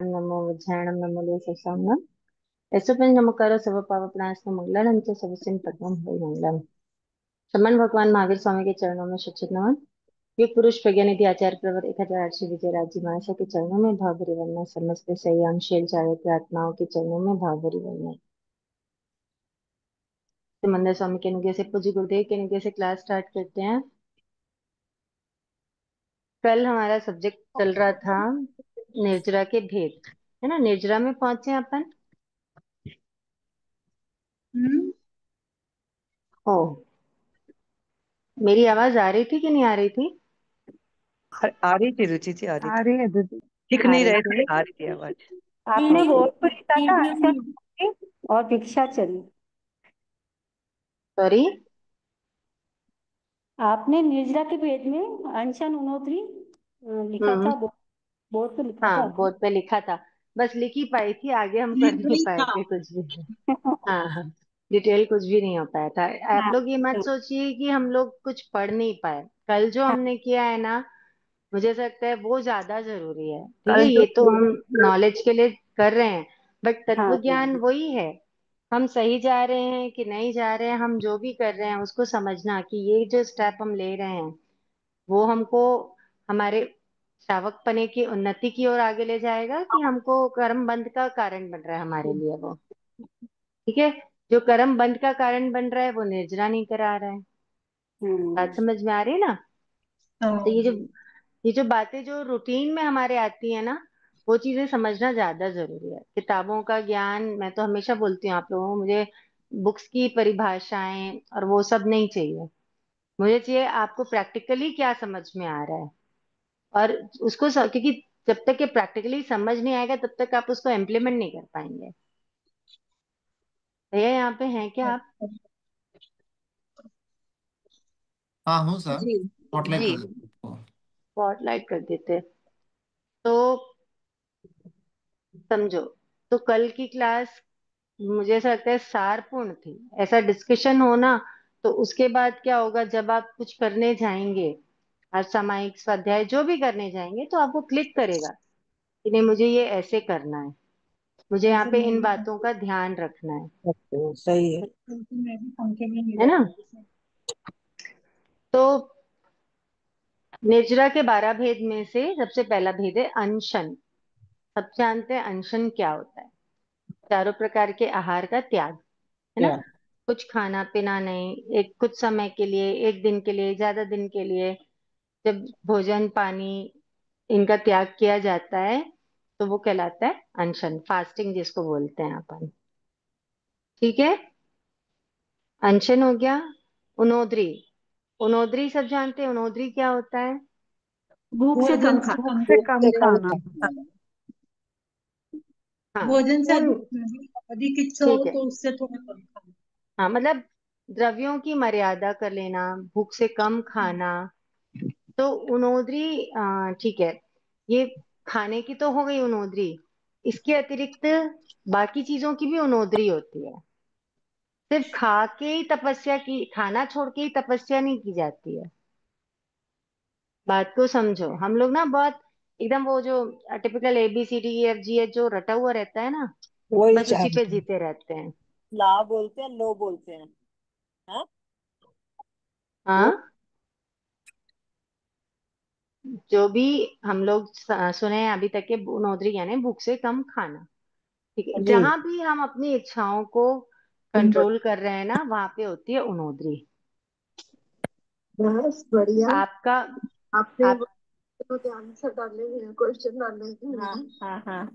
नमो बुद्धायणं नमो देवसंसानं यशोपन नमकारो सर्वपावपनाशनं मंगलानं च सर्वसिन पद्मं हरि मंगलम। श्रीमन भगवान महावीर स्वामी के चरणों में शत नमन। ये पुरुष प्रज्ञानिधि आचार्य प्रवर 1008 विजय राज्य महाशय के चरणों में भाव भरी वंदना। समस्त संयम शील चारित्र आत्माओं के चरणों में भाव भरी वंदना। सिमंदर स्वामी के अनुग्रह से पूज्य गुरुदेव के अनुग्रह से क्लास स्टार्ट करते हैं। कल हमारा सब्जेक्ट चल रहा था निर्जरा के भेद, है ना। निर्जरा में पहुंचे अपन। हम्म। ओ, मेरी आवाज आ रही थी कि नहीं आ रही थी? आ रही थी रुचि जी, आ रही आ थी। रही है दीदी। लिख आ नहीं रही रहे थे, थी। आ रही थी आवाज। आपने ओके। बोर्ड पर लिखा था अनशन और भिक्षा चली। सॉरी। आपने निर्जरा के भेद में अनशन उनोत्री लिखा हम्म। था। बोर्ड पे लिखा था हाँ, आपने। बोर्ड पे लिखा था। बस लिख ही पाई थी, आगे हम कर नहीं पाए थे कुछ भी। हाँ हाँ। डिटेल कुछ भी नहीं हो पाया था। आप हाँ, लोग ये मत सोचिए कि हम लोग कुछ पढ़ नहीं पाए। कल जो हाँ, हमने किया है ना, मुझे ऐसा लगता है वो ज्यादा जरूरी है। ठीक है, कल जो ये तो हम नॉलेज के लिए कर रहे हैं, बट तत्व हाँ ज्ञान वही है। हम सही जा रहे हैं कि नहीं जा रहे हैं, हम जो भी कर रहे हैं उसको समझना कि ये जो स्टेप हम ले रहे हैं वो हमको हमारे श्रावक पने की उन्नति की ओर आगे ले जाएगा, कि हमको कर्म बंध का कारण बन रहा है हमारे लिए वो। ठीक है। जो कर्म बंध का कारण बन रहा है वो निर्जरा नहीं करा रहा है। बात हम्म, समझ में आ रही है ना। तो हाँ, ये जो बातें जो रूटीन में हमारे आती है ना, वो चीजें समझना ज्यादा जरूरी है। किताबों का ज्ञान मैं तो हमेशा बोलती हूँ आप लोगों को, मुझे बुक्स की परिभाषाएं और वो सब नहीं चाहिए। मुझे चाहिए आपको प्रैक्टिकली क्या समझ में आ रहा है। और क्योंकि जब तक ये प्रैक्टिकली समझ नहीं आएगा तब तक आप उसको इम्प्लीमेंट नहीं कर पाएंगे। भैया यहाँ पे हैं क्या आप? हाँ हूँ सर। जी। स्पॉटलाइट जी, कर देते हैं। स्पॉटलाइट कर देते तो समझो। तो कल की क्लास मुझे ऐसा लगता है सारपूर्ण थी। ऐसा डिस्कशन होना तो उसके बाद क्या होगा, जब आप कुछ करने जाएंगे, आज सामायिक स्वाध्याय जो भी करने जाएंगे, तो आपको क्लिक करेगा कि नहीं, मुझे ये ऐसे करना है, मुझे यहाँ पे इन बातों का ध्यान रखना सही है। है ना। तो निर्जरा के 12 भेद में से सबसे पहला भेद है अनशन। सब जानते हैं अनशन क्या होता है। चारों प्रकार के आहार का त्याग, है ना। क्या? कुछ खाना पीना नहीं, एक कुछ समय के लिए, एक दिन के लिए, ज्यादा दिन के लिए, जब भोजन पानी इनका त्याग किया जाता है तो वो कहलाता है अनशन, फास्टिंग जिसको बोलते हैं अपन। ठीक है। अनशन हो गया। उनोदरी। उनोदरी सब जानते हैं, उनोदरी क्या होता है? भूख से भोजन कम से खाना। भूख से कम खाना। हाँ। भोजन से उन अधिक इच्छा हो ठीक है। तो उससे थोड़ा कम खाना। हाँ, मतलब द्रव्यों की मर्यादा कर लेना, भूख से कम खाना। तो उनोदरी ठीक है। ये खाने की तो हो गई उनोदरी। इसके अतिरिक्त बाकी चीजों की भी उनोदरी होती है। सिर्फ खा के ही तपस्या की, खाना छोड़ के ही तपस्या नहीं की जाती है। बात को समझो। हम लोग ना बहुत एकदम वो जो टिपिकल ABCDEFG जो रटा हुआ रहता है ना, वही बस उसी पे चाहते हैं। जीते रहते हैं। ला बोलते हैं, लो बोलते हैं। हाँ। वो हाँ। जो भी हम लोग सुने हैं अभी तक के, नौदरी यानी भूख से कम खाना। ठीक है, जी। जहां भी हम अपनी इच्छाओं को कंट्रोल कर रहे हैं ना, वहां पे होती है उनोदरी। बस बढ़िया। आपका आपने आप तो ध्यान से डाले हुए क्वेश्चन डाले हाँ, हैं। हाँ, हाँ।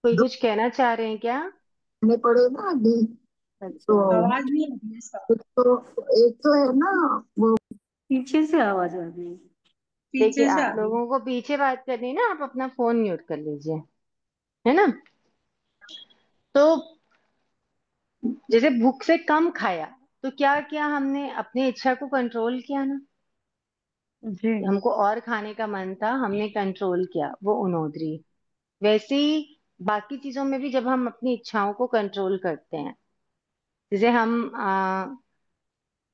कोई दो कुछ कहना चाह रहे हैं क्या? मैंने पढ़े ना अभी। अच्छा, तो आवाज नहीं आ रही है साफ। एक तो है ना वो। पीछे से आवाज आ रही है। देखिए, पीछे से आप आ रही है। लोगों को पीछे बात करनी है ना, आप अपना फोन म्यूट कर लीजिए, है ना। तो जैसे भूख से कम खाया, तो क्या किया हमने, अपनी इच्छा को कंट्रोल किया ना। जी। हमको और खाने का मन था, हमने कंट्रोल किया, वो उनोदरी। वैसे ही बाकी चीजों में भी जब हम अपनी इच्छाओं को कंट्रोल करते हैं, जैसे हम आप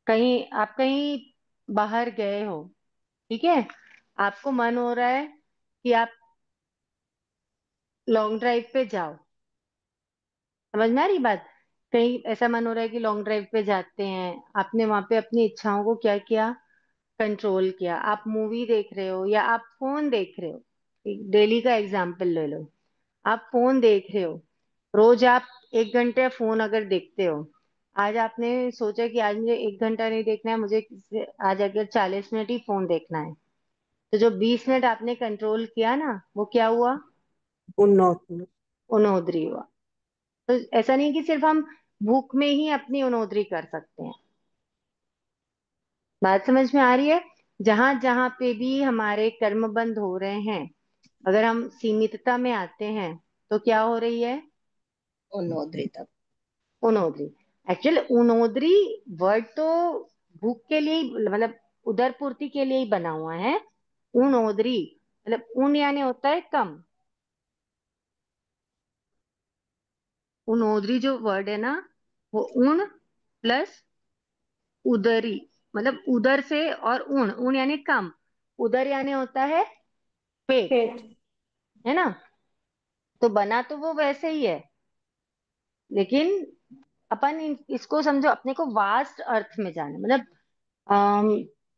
कहीं बाहर गए हो, ठीक है, आपको मन हो रहा है कि आप लॉन्ग ड्राइव पे जाओ, समझ में आ रही बात। कहीं ऐसा मन हो रहा है कि लॉन्ग ड्राइव पे जाते हैं, आपने वहां पे अपनी इच्छाओं को क्या किया, कंट्रोल किया। आप मूवी देख रहे हो या आप फोन देख रहे हो, डेली का एग्जाम्पल ले लो, आप फोन देख रहे हो, रोज आप 1 घंटे फोन अगर देखते हो, आज आपने सोचा कि आज मुझे 1 घंटा नहीं देखना है, मुझे आज अगर 40 मिनट ही फोन देखना है, तो जो 20 मिनट आपने कंट्रोल किया ना, वो क्या हुआ, उन्नत। उनोदरी हुआ। तो ऐसा नहीं कि सिर्फ हम भूख में ही अपनी उनोदरी कर सकते हैं। बात समझ में आ रही है। जहां जहां पे भी हमारे कर्म बंद हो रहे हैं, अगर हम सीमितता में आते हैं, तो क्या हो रही है, उन्नोदरी तक। उनोदरी। एक्चुअल उनोदरी वर्ड तो भूख के लिए मतलब उदर पूर्ति के लिए ही बना हुआ है। उनोदरी मतलब उन यानी होता है कम, उनोदरी जो वर्ड है ना, वो उन प्लस उदरी, मतलब उदर से और उन, उन यानी कम, उदर यानी होता है पेट, पेट। है ना। तो बना तो वो वैसे ही है, लेकिन अपन इसको समझो, अपने को वास्ट अर्थ में जाना है, मतलब अम,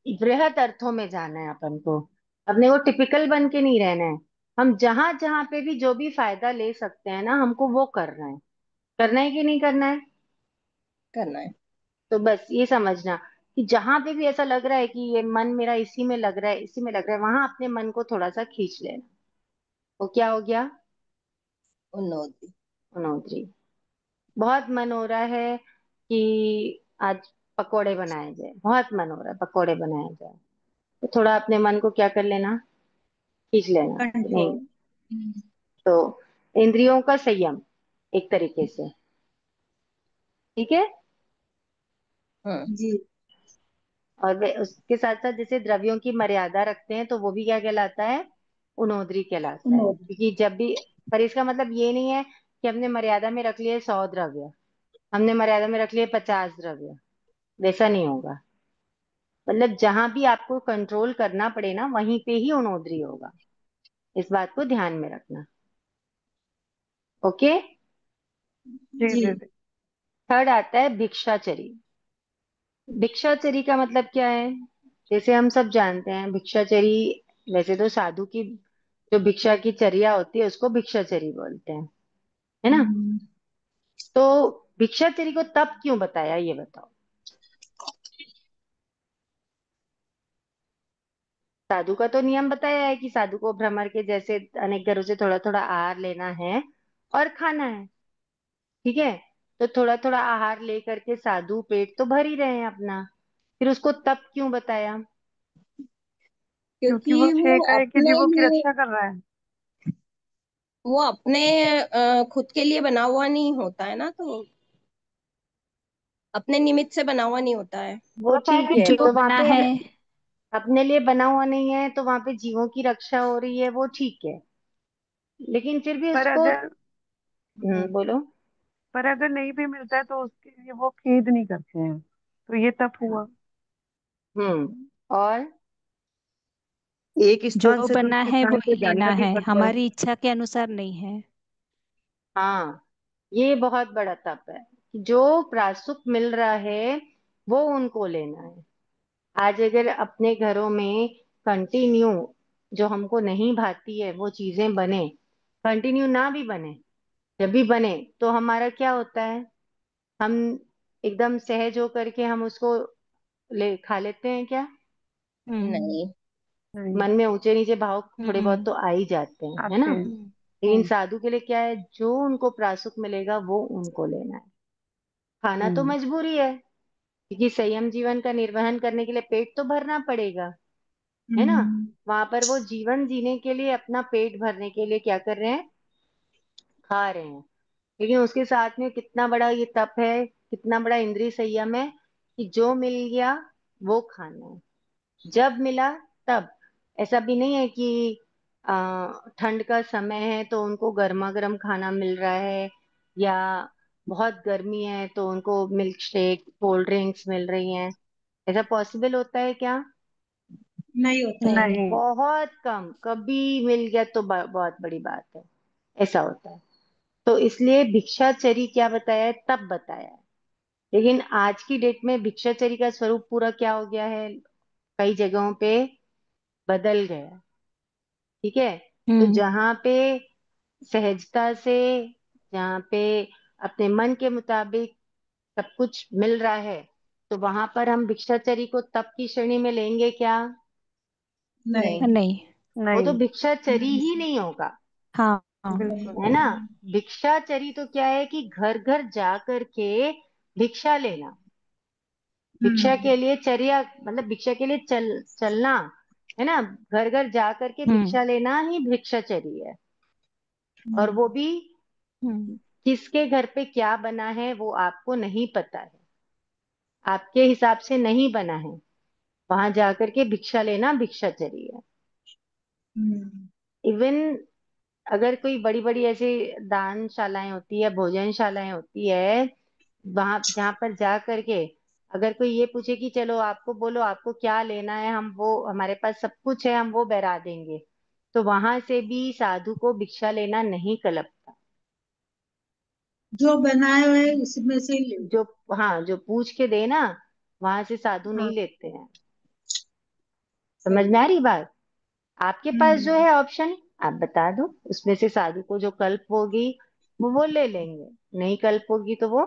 बृहद अर्थों में जाना है अपन को, अपने को टिपिकल बन के नहीं रहना है। हम जहां जहां पे भी जो भी फायदा ले सकते हैं ना, हमको वो करना है। करना है कि नहीं करना है। करना है। तो बस ये समझना कि जहां पे भी ऐसा लग रहा है कि ये मन मेरा इसी में लग रहा है, इसी में लग रहा है, वहां अपने मन को थोड़ा सा खींच लेना। वो क्या हो गया, उन्नोदरी। उनोदरी। बहुत मन हो रहा है कि आज पकोड़े बनाए जाए, बहुत मन हो रहा है पकोड़े बनाए जाए, तो थोड़ा अपने मन को क्या कर लेना, खींच लेना कि नहीं। कंट्रोल। तो इंद्रियों का संयम एक तरीके से, ठीक है। हाँ। जी। और वे उसके साथ साथ जैसे द्रव्यों की मर्यादा रखते हैं, तो वो भी क्या कहलाता है, उनोदरी कहलाता है। उन्नोदरी। क्योंकि जब भी, पर इसका मतलब ये नहीं है कि हमने मर्यादा में रख लिए 100 द्रव्य, हमने मर्यादा में रख लिए 50 द्रव्य, वैसा नहीं होगा। मतलब जहां भी आपको कंट्रोल करना पड़े ना, वहीं पे ही उनोदरी होगा। इस बात को ध्यान में रखना। ओके। जी जी। दीदी। थर्ड आता है भिक्षाचरी। भिक्षाचरी का मतलब क्या है, जैसे हम सब जानते हैं भिक्षाचरी, वैसे तो साधु की जो भिक्षा की चर्या होती है उसको भिक्षाचरी बोलते हैं, है ना। हम्म, तो भिक्षाचरी को तब क्यों बताया, ये बताओ। साधु का तो नियम बताया है कि साधु को भ्रमर के जैसे अनेक घरों से थोड़ा थोड़ा आहार लेना है और खाना है, ठीक है। तो थोड़ा थोड़ा आहार लेकर के साधु पेट तो भर ही रहे हैं अपना, फिर उसको तब क्यों बताया। क्योंकि वो क्योंकि एकाएक के जीवों की रक्षा कर रहा है। वो अपने खुद के लिए बना हुआ नहीं होता है ना, तो अपने निमित्त से बना हुआ नहीं होता है। वो ठीक है, जो तो वहां बना पे है। अपने लिए बना हुआ नहीं है, तो वहां पे जीवों की रक्षा हो रही है, वो ठीक है। लेकिन फिर भी पर उसको, अगर बोलो। पर अगर नहीं भी मिलता है तो उसके लिए वो खेद नहीं करते हैं, तो ये तप हुआ। और एक स्थान जो से बना दूसरे है स्थान पे वही जाना लेना भी है, पड़ता है। हमारी इच्छा के अनुसार नहीं है। हाँ, ये बहुत बड़ा तप है कि जो प्रासुक मिल रहा है वो उनको लेना है। आज अगर अपने घरों में कंटिन्यू जो हमको नहीं भाती है वो चीजें बने, कंटिन्यू ना भी बने, जब भी बने तो हमारा क्या होता है, हम एकदम सहज होकर के हम उसको ले खा लेते हैं क्या। हम्म। नहीं। नहीं। मन में ऊंचे नीचे भाव थोड़े बहुत हम्म। तो आ ही जाते हैं, है आते ना। हैं। हम्म। लेकिन साधु के लिए क्या है, जो उनको प्रासुक मिलेगा वो उनको लेना है। खाना तो हम्म। मजबूरी है, क्योंकि संयम जीवन का निर्वहन करने के लिए पेट तो भरना पड़ेगा, है ना। हम्म, वहां पर वो जीवन जीने के लिए, अपना पेट भरने के लिए क्या कर रहे हैं, खा रहे हैं। लेकिन उसके साथ में कितना बड़ा ये तप है, कितना बड़ा इंद्रिय संयम है, कि जो मिल गया वो खाना है, जब मिला तब। ऐसा भी नहीं है कि ठंड का समय है तो उनको गर्मा गर्म खाना मिल रहा है, या बहुत गर्मी है तो उनको मिल्क शेक कोल्ड ड्रिंक्स मिल रही हैं। ऐसा पॉसिबल होता है क्या, नहीं होता है। नहीं। नहीं। बहुत कम, कभी मिल गया तो बहुत बड़ी बात है। ऐसा होता है। तो इसलिए भिक्षाचरी क्या बताया है, तब बताया है। लेकिन आज की डेट में भिक्षाचरी का स्वरूप पूरा क्या हो गया है, कई जगहों पे बदल गया है। ठीक है। तो हम्म जहाँ पे सहजता से, जहाँ पे अपने मन के मुताबिक सब कुछ मिल रहा है, तो वहां पर हम भिक्षाचरी को तप की श्रेणी में लेंगे क्या? नहीं। नहीं। वो तो नहीं। भिक्षाचरी नहीं ही सर। नहीं होगा, हाँ हाँ बिल्कुल। है ना। भिक्षाचरी तो क्या है कि घर घर जा करके भिक्षा लेना। भिक्षा हम्म के लिए चर्या मतलब भिक्षा के लिए चलना, है ना। घर घर जा करके हम्म भिक्षा लेना ही भिक्षाचरी है। और वो हम्म भी हम्म किसके घर पे क्या बना है वो आपको नहीं पता है, आपके हिसाब से नहीं बना है, वहां जाकर के भिक्षा लेना भिक्षाचरी है। हम्म इवन अगर कोई बड़ी बड़ी ऐसी दानशालाएं होती है, भोजनशालाएं होती है, वहां जहां पर जा करके अगर कोई ये पूछे कि चलो आपको बोलो आपको क्या लेना है, हम वो हमारे पास सब कुछ है हम वो बहरा देंगे, तो वहां से भी साधु को भिक्षा लेना नहीं कलपता। जो बनाए हुए उसमें से ही ले। जो, हाँ, जो पूछ के दे ना, वहां से साधु नहीं हाँ लेते हैं। समझ सही में आ है। रही बात? आपके पास जो हम्म है ऑप्शन, आप बता दो, उसमें से साधु को जो कल्प होगी वो ले लेंगे, नहीं कल्प होगी तो वो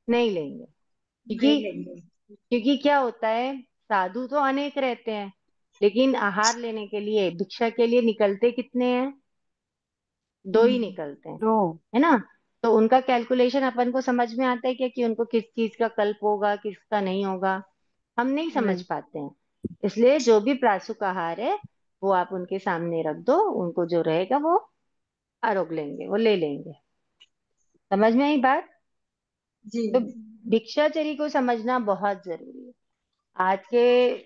नहीं लेंगे। नहीं क्योंकि लेंगे। क्योंकि क्या होता है, साधु तो अनेक रहते हैं, लेकिन आहार लेने के लिए, भिक्षा के लिए निकलते कितने हैं? दो ही हम्म निकलते हैं, दो। है ना। तो उनका कैलकुलेशन अपन को समझ में आता है क्या कि उनको किस चीज का कल्प होगा किसका नहीं होगा? हम नहीं समझ नहीं। पाते हैं। इसलिए जो भी प्रासुक आहार है वो आप उनके सामने रख दो, उनको जो रहेगा वो आरोग लेंगे, वो ले लेंगे। समझ में आई बात? जी। तो भिक्षाचरी को समझना बहुत जरूरी है। आज के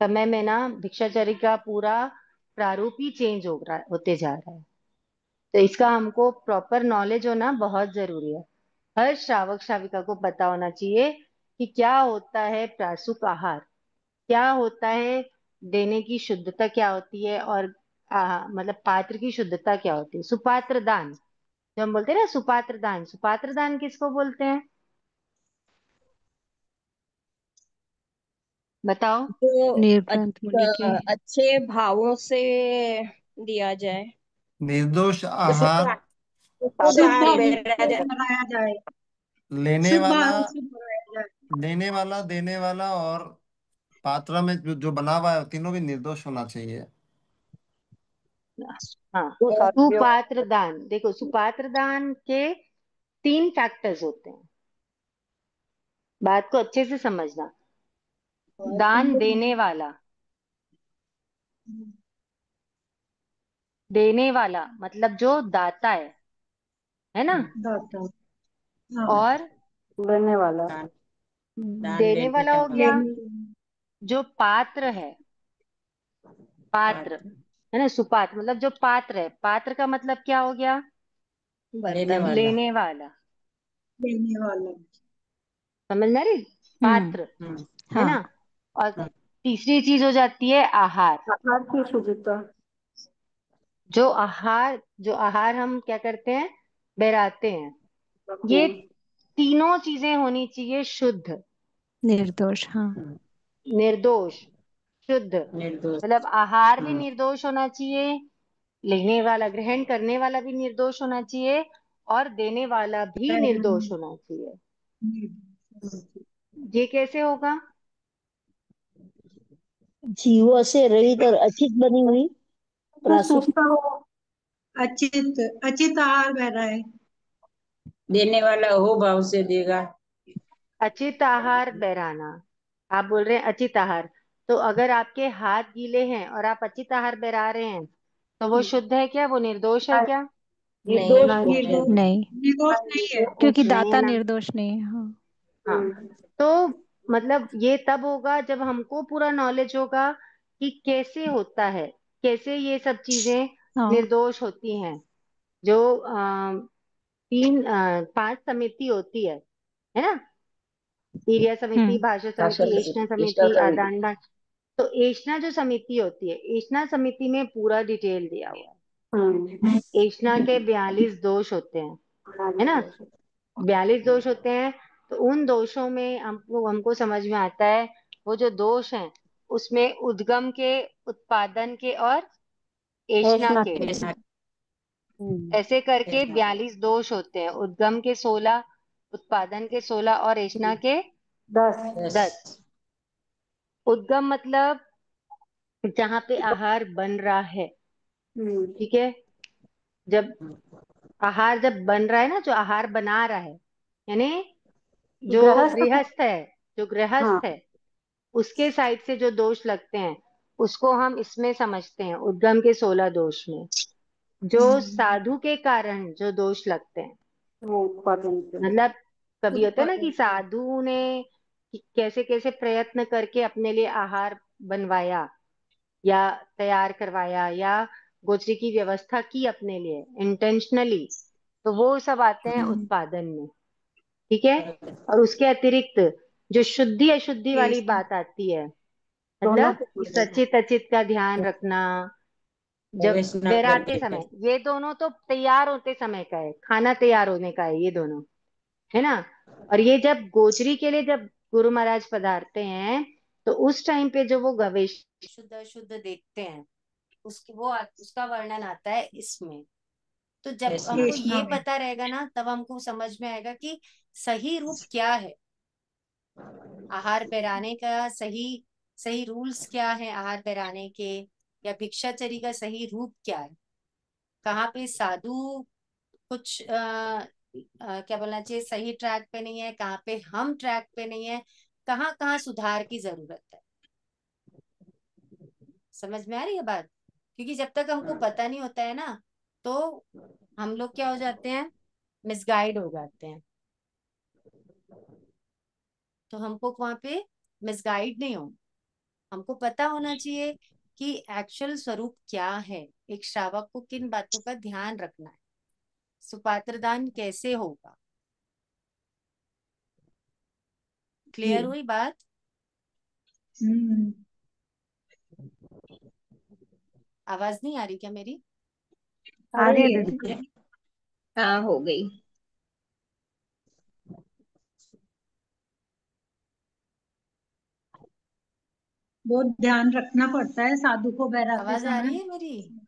समय में ना भिक्षाचरी का पूरा प्रारूप ही चेंज हो रहा होते जा रहा है। तो इसका हमको प्रॉपर नॉलेज होना बहुत जरूरी है। हर श्रावक श्राविका को पता होना चाहिए कि क्या होता है प्रासुक आहार, क्या होता है, देने की शुद्धता क्या होती है, और मतलब पात्र की शुद्धता क्या होती है। सुपात्र दान, जो हम बोलते हैं ना, सुपात्र दान, सुपात्र दान किसको बोलते हैं, बताओ? जो निर्ग्रंथ मुनि के। अच्छे भावों से दिया जाए, निर्दोष जैसे आहार, शुद्ध शुद्ध आहार भाव वगैरह से जाए। बनाया जाए। लेने शुद्ध वाला, भाव से बनाया जाए। लेने वाला, देने वाला और पात्र में जो बना हुआ है तीनों भी निर्दोष होना चाहिए। हाँ, सुपात्र दान, देखो सुपात्र दान के 3 फैक्टर्स होते हैं, बात को अच्छे से समझना। दान देने वाला, देने वाला मतलब जो दाता है ना। दाता। हाँ। और लेने वाला। देने वाला हो गया लेने। जो पात्र है, पात्र, है ना। सुपात्र मतलब जो पात्र है, पात्र का मतलब क्या हो गया, लेने वाला। लेने वाला। समझ में आ रही? पात्र, है हाँ। ना। और तीसरी चीज हो जाती है आहार। आहार की शुद्धता। जो आहार हम क्या करते हैं, बहराते हैं। रखते ये हैं। तीनों चीजें होनी चाहिए शुद्ध, निर्दोष हाँ। निर्दोष, शुद्ध। मतलब आहार भी निर्दोष होना चाहिए, लेने वाला, ग्रहण करने वाला भी निर्दोष होना चाहिए, और देने वाला भी निर्दोष होना चाहिए। ये कैसे होगा? जीवों से रहित और अचित बनी हुई तो प्रासुर सूखता हो। अचित, अचित आहार बह रहा है। देने वाला हो भाव से देगा। अचित आहार बहराना, आप बोल रहे हैं अचित आहार, तो अगर आपके हाथ गीले हैं और आप अचित आहार बहरा रहे हैं तो वो शुद्ध है क्या, वो निर्दोष है क्या? निर्दोष नहीं। को निर्दोष। नहीं, निर्दोष नहीं है। क्योंकि नहीं है दाता ना। निर्दोष नहीं है। हाँ। हाँ, तो मतलब ये तब होगा जब हमको पूरा नॉलेज होगा कि कैसे होता है, कैसे ये सब चीजें हाँ। निर्दोष होती हैं। जो 5 समिति होती है ना, ईर्या समिति, हम्म भाषा भाषा समिति, एषणा समिति, इष्टा समिति, समिति। आदान। तो एषणा जो समिति होती है, एषणा समिति में पूरा डिटेल दिया हुआ है। हाँ एष्णा के 42 दोष होते हैं, है हाँ ना? 42 दोष होते हैं। तो उन दोषों में हमको हमको समझ में आता है वो जो दोष हैं उसमें उद्गम के, उत्पादन के और एष्णा ऐसा के, ऐसा ऐसे करके ऐसा 42 दोष होते हैं। उद्गम के 16, उत्पादन के 16 और एष्णा के 10। 10। 10 उद्गम मतलब जहाँ पे आहार बन रहा है, ठीक है? जब आहार जब बन रहा है ना, जो आहार बना रहा है, यानी जो गृहस्थ को। गृहस्थ है, जो हाँ गृहस्थ है उसके साइड से जो दोष लगते हैं उसको हम इसमें समझते हैं, उद्गम के 16 दोष में। जो साधु के कारण जो दोष लगते हैं, वो उत्पादन के। मतलब कभी होता है ना कि उत्पादन के। साधु ने कैसे कैसे प्रयत्न करके अपने लिए आहार बनवाया या तैयार करवाया या गोचरी की व्यवस्था की अपने लिए इंटेंशनली, तो वो सब आते हैं उत्पादन में, ठीक है? और उसके अतिरिक्त जो शुद्धि अशुद्धि वाली ऐसा बात आती है, दोनों मतलब के कि लिए। सचित अचित का ध्यान रखना, जब गवेषणा बैराते करते थे। समय, ये दोनों तो तैयार होते समय का है, खाना तैयार होने का है ये दोनों, है ना? और ये जब गोचरी के लिए जब गुरु महाराज पधारते हैं तो उस टाइम पे जो वो गवेश शुद्ध अशुद्ध देखते हैं, उसकी वो उसका वर्णन आता है इसमें। तो जब ऐसा हमको कृष्णा ये में। पता रहेगा ना तब हमको समझ में आएगा कि सही रूप क्या है, आहार पैराने का सही सही रूल्स क्या है, आहार पैराने के या भिक्षाचरी का सही रूप क्या है, कहाँ पे साधु कुछ क्या बोलना चाहिए, सही ट्रैक पे नहीं है, कहाँ पे हम ट्रैक पे नहीं है, कहाँ कहाँ सुधार की जरूरत है। समझ में आ रही है बात? क्योंकि जब तक हमको पता नहीं होता है ना तो हम लोग क्या हो जाते हैं, मिसगाइड हो जाते हैं। तो हमको वहां पे मिसगाइड नहीं हो, हमको पता होना चाहिए कि एक्चुअल स्वरूप क्या है, एक श्रावक को किन बातों का ध्यान रखना है, सुपात्र दान कैसे होगा। जी। क्लियर हुई बात? हम्म। आवाज नहीं आ रही क्या मेरी? आ रही है रही है। दीदी। हाँ हो गई। बहुत ध्यान रखना पड़ता है साधु को बहराते आवाज आ समय। रही है मेरी?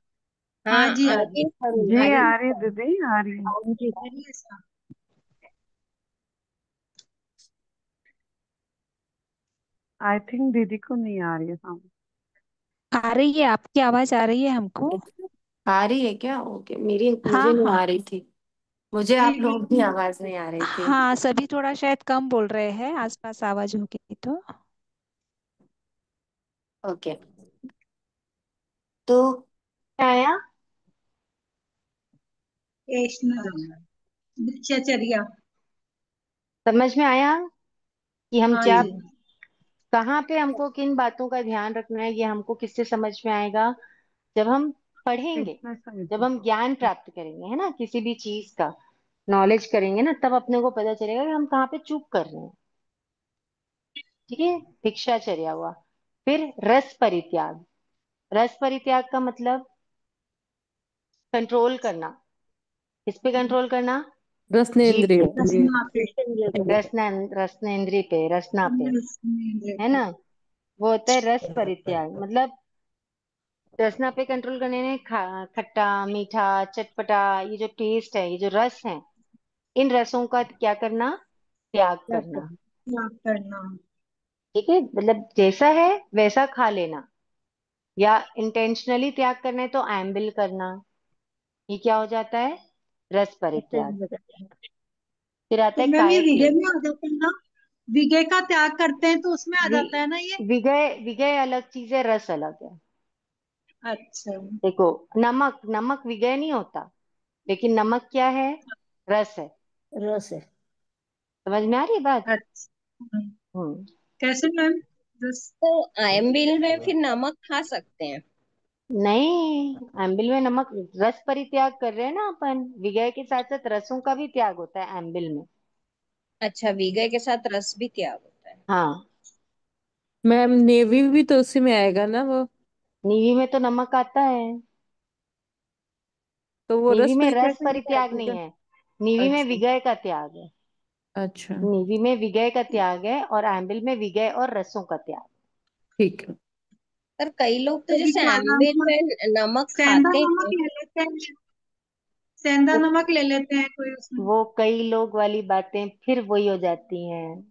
हाँ हाँ जी, आ आ रही रही है। जी आ रही आ है। रही है दीदी, आ रही है। आ रही है साहब। आई थिंक दीदी को नहीं आ रही है। हाँ आ रही है, आपकी आवाज आ रही है हमको। आ रही है क्या? ओके, मेरी मुझे हाँ नहीं हाँ। आ रही थी, मुझे जी आप लोगों की आवाज नहीं आ रही थी। हाँ सभी थोड़ा शायद कम बोल रहे हैं, आसपास आवाज होगी तो। ओके, तो क्या आया? कृष्णा भिक्षाचर्या। समझ में आया कि हम हाँ क्या, जी। कहाँ पे हमको किन बातों का ध्यान रखना है, ये हमको किससे समझ में आएगा? जब हम पढ़ेंगे, कृष्णा जब समिति। हम ज्ञान प्राप्त करेंगे, है ना, किसी भी चीज का नॉलेज करेंगे ना, तब अपने को पता चलेगा कि हम कहाँ पे चूक कर रहे हैं। ठीक है, भिक्षाचर्या हुआ। फिर रस परित्याग। रस परित्याग का मतलब कंट्रोल करना। किस पे कंट्रोल करना? जीभ रसनेंद्रिय। पे, रसना पे। रसना, रसनेंद्रिय पे, रसना पे, है ना? वो होता है रस परित्याग। मतलब रसना पे कंट्रोल करने में खट्टा मीठा चटपटा, ये जो टेस्ट है, ये जो रस है, इन रसों का क्या करना? त्याग करना। त्याग करना। ठीक है, मतलब जैसा है वैसा खा लेना, या इंटेंशनली त्याग करना है तो एम्बिल करना, ये क्या हो जाता है? रस परित्याग। फिर आता तो है मैम ये काय विजय त्याग। में आ जाता है ना? विजय का त्याग करते हैं तो उसमें आ वि, जाता है ना ये? विगय विगय अलग चीज है, रस अलग है। अच्छा। देखो, नमक, नमक विगय नहीं होता, लेकिन नमक क्या है? रस है। रस है। समझ में आ रही है बात? अच्छा। हम्म। कैसे मैम? बस। तो आयम्बिल में फिर नमक खा सकते हैं? नहीं, एम्बिल में नमक, रस परित्याग कर रहे हैं ना अपन, विगय के साथ साथ रसों का भी त्याग होता है एम्बिल में। अच्छा, विगय के साथ रस भी त्याग होता है। हाँ, मैम नेवी भी तो उसी में आएगा ना वो। नीवी में तो नमक आता है। तो वो नीवी रस में परित्याग रस में नहीं परित्याग आता नहीं क्या? है, नीवी में अच्छा। विगय का त्याग है। अच्छा। नीवी में विगय का त्याग है और एम्बिल में विगय और रसों का त्याग। ठीक है। पर कई लोग तो कभी जैसे खाना एम्बिल में नमक सेंधा खाते नमक हैं। ले लेते हैं, सेंधा वो नमक ले लेते हैं कोई उसमें। वो कई लोग वाली बातें फिर वही हो जाती हैं।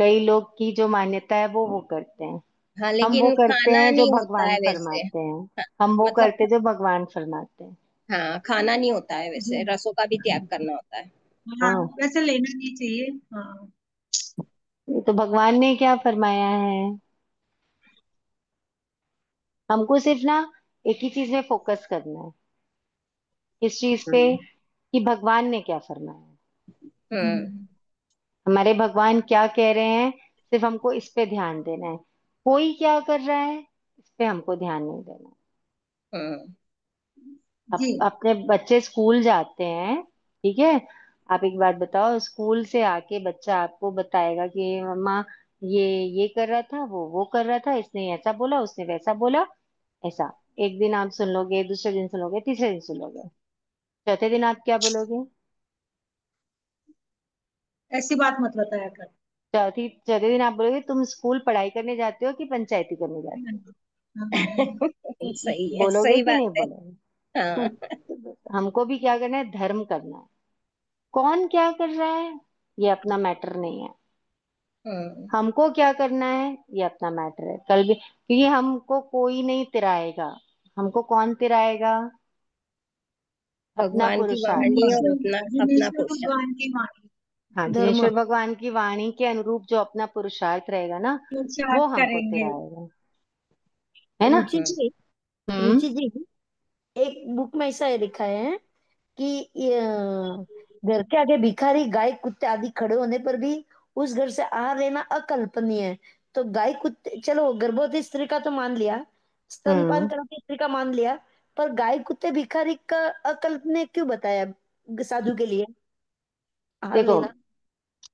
कई लोग की जो मान्यता है वो करते हैं। हाँ हम वो लेकिन करते खाना हैं जो नहीं होता भगवान है वैसे। फरमाते हैं। हाँ, हम वो मतलब करते हैं जो भगवान फरमाते हैं। हाँ खाना नहीं होता है वैसे, जी रसों का भी त्याग करना होता है। हाँ, हाँ, वैसे लेना नहीं चाहिए। हाँ ये तो भगवान ने क्या फरमाया है। हमको सिर्फ ना एक ही चीज में फोकस करना है। किस चीज पे? हम्म। कि भगवान ने क्या फरमाया, हम्म। हमारे भगवान क्या कह रहे हैं। सिर्फ हमको इस पे ध्यान देना है। कोई क्या कर रहा है इस पे हमको ध्यान नहीं देना। हम्म। जी। अपने बच्चे स्कूल जाते हैं, ठीक है। आप एक बात बताओ, स्कूल से आके बच्चा आपको बताएगा कि मम्मा ये कर रहा था, वो कर रहा था, इसने ऐसा बोला, उसने वैसा बोला। ऐसा एक दिन आप सुन लोगे, दूसरे दिन सुन लोगे, तीसरे दिन सुन लोगे, चौथे दिन आप क्या बोलोगे? ऐसी बात मत बताया कर। चौथे दिन आप बोलोगे तुम स्कूल पढ़ाई करने जाते हो कि पंचायती करने जाते हो? हाँ सही है, बोलोगे सही कि बात नहीं है। बोलोगे? हाँ। हमको भी क्या करना है, धर्म करना है। कौन क्या कर रहा है ये अपना मैटर नहीं है। हम्म। हमको क्या करना है ये अपना मैटर है। कल भी, क्योंकि हमको कोई नहीं तिराएगा। हमको कौन तिराएगा? अपना भगवान की पुरुषार्थ। वाणी और जिनेश्वर अपना अपना जिनेश्वर पोषण। भगवान की वाणी हाँ, धर्म। जिनेश्वर भगवान की वाणी के अनुरूप जो अपना पुरुषार्थ रहेगा ना, पुरुषार्थ वो हमको करेंगे। तिराएगा, है ना? रुचि जी, हम्म। रुचि जी, एक बुक में ऐसा है लिखा है कि ये, घर के आगे भिखारी गाय कुत्ते आदि खड़े होने पर भी उस घर से आहार लेना अकल्पनीय है। तो गाय कुत्ते, चलो गर्भवती स्त्री का तो मान लिया, स्तनपान हम्म। कराती स्त्री का मान लिया, पर गाय कुत्ते भिखारी का अकल्पनीय क्यों बताया साधु के लिए आहार देखो, लेना?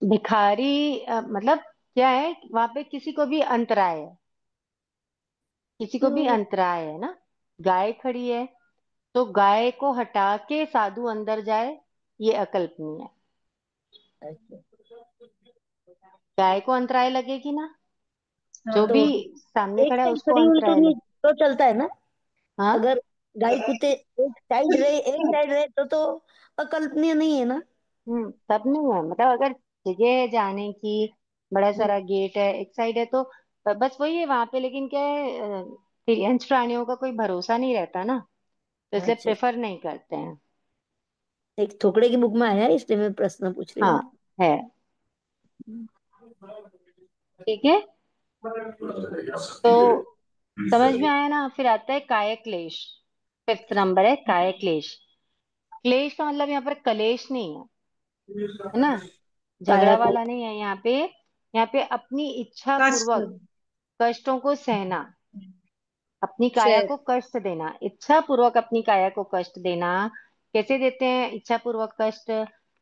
भिखारी मतलब क्या है, वहां पे किसी को भी अंतराय है, किसी को भी क्यों? अंतराय है ना। गाय खड़ी है तो गाय को हटा के साधु अंदर जाए, ये अकल्पनीय है। अच्छा। गाय को अंतराय लगेगी ना, हाँ जो तो भी सामने एक खड़ा है साइड उसको खड़ी हुई तो अंतराय नहीं लगे। तो चलता है ना? हाँ। अगर गाय कुत्ते एक साइड रहे तो अकल्पनीय नहीं है ना? तब नहीं है, मतलब अगर जगह है जाने की, बड़ा सारा गेट है, एक साइड है तो बस वही है वहां पे। लेकिन क्या है, तिर्यंच प्राणियों का कोई भरोसा नहीं रहता ना, तो इसलिए अच्छा, प्रेफर नहीं करते हैं। एक थोकड़े की बुक में आया है, इसलिए मैं प्रश्न पूछ रही हाँ, हूँ। है। ठीक है, तो समझ में आया ना। फिर आता है काय क्लेश। फिफ्थ नंबर है काय क्लेश। क्लेश का मतलब यहाँ पर कलेश नहीं है ना, काया झगड़ा को वाला नहीं है यहाँ पे। यहाँ पे अपनी इच्छा कष्ट। पूर्वक कष्टों को सहना, अपनी काया शेर। को कष्ट देना, इच्छा पूर्वक अपनी काया को कष्ट देना। कैसे देते हैं इच्छा पूर्वक कष्ट?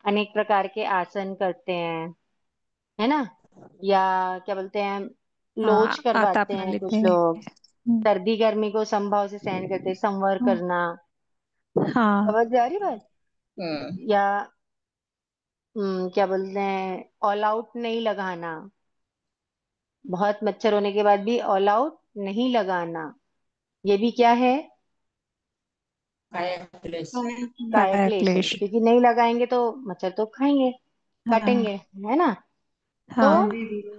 अनेक प्रकार के आसन करते हैं, है ना, या क्या बोलते हैं, लोच हाँ, आता करवाते अपना हैं लेते कुछ लोग। हैं। सर्दी गर्मी को समभाव से सहन करते हैं, संवर करना। हाँ। समझ आ रही बात? हम्म। या क्या बोलते हैं, ऑल आउट नहीं लगाना। बहुत मच्छर होने के बाद भी ऑल आउट नहीं लगाना, ये भी क्या है? काया क्लेश। काय काया क्लेश है, क्लेश। क्योंकि नहीं लगाएंगे तो मच्छर तो खाएंगे, काटेंगे, हाँ। है ना। तो हाँ।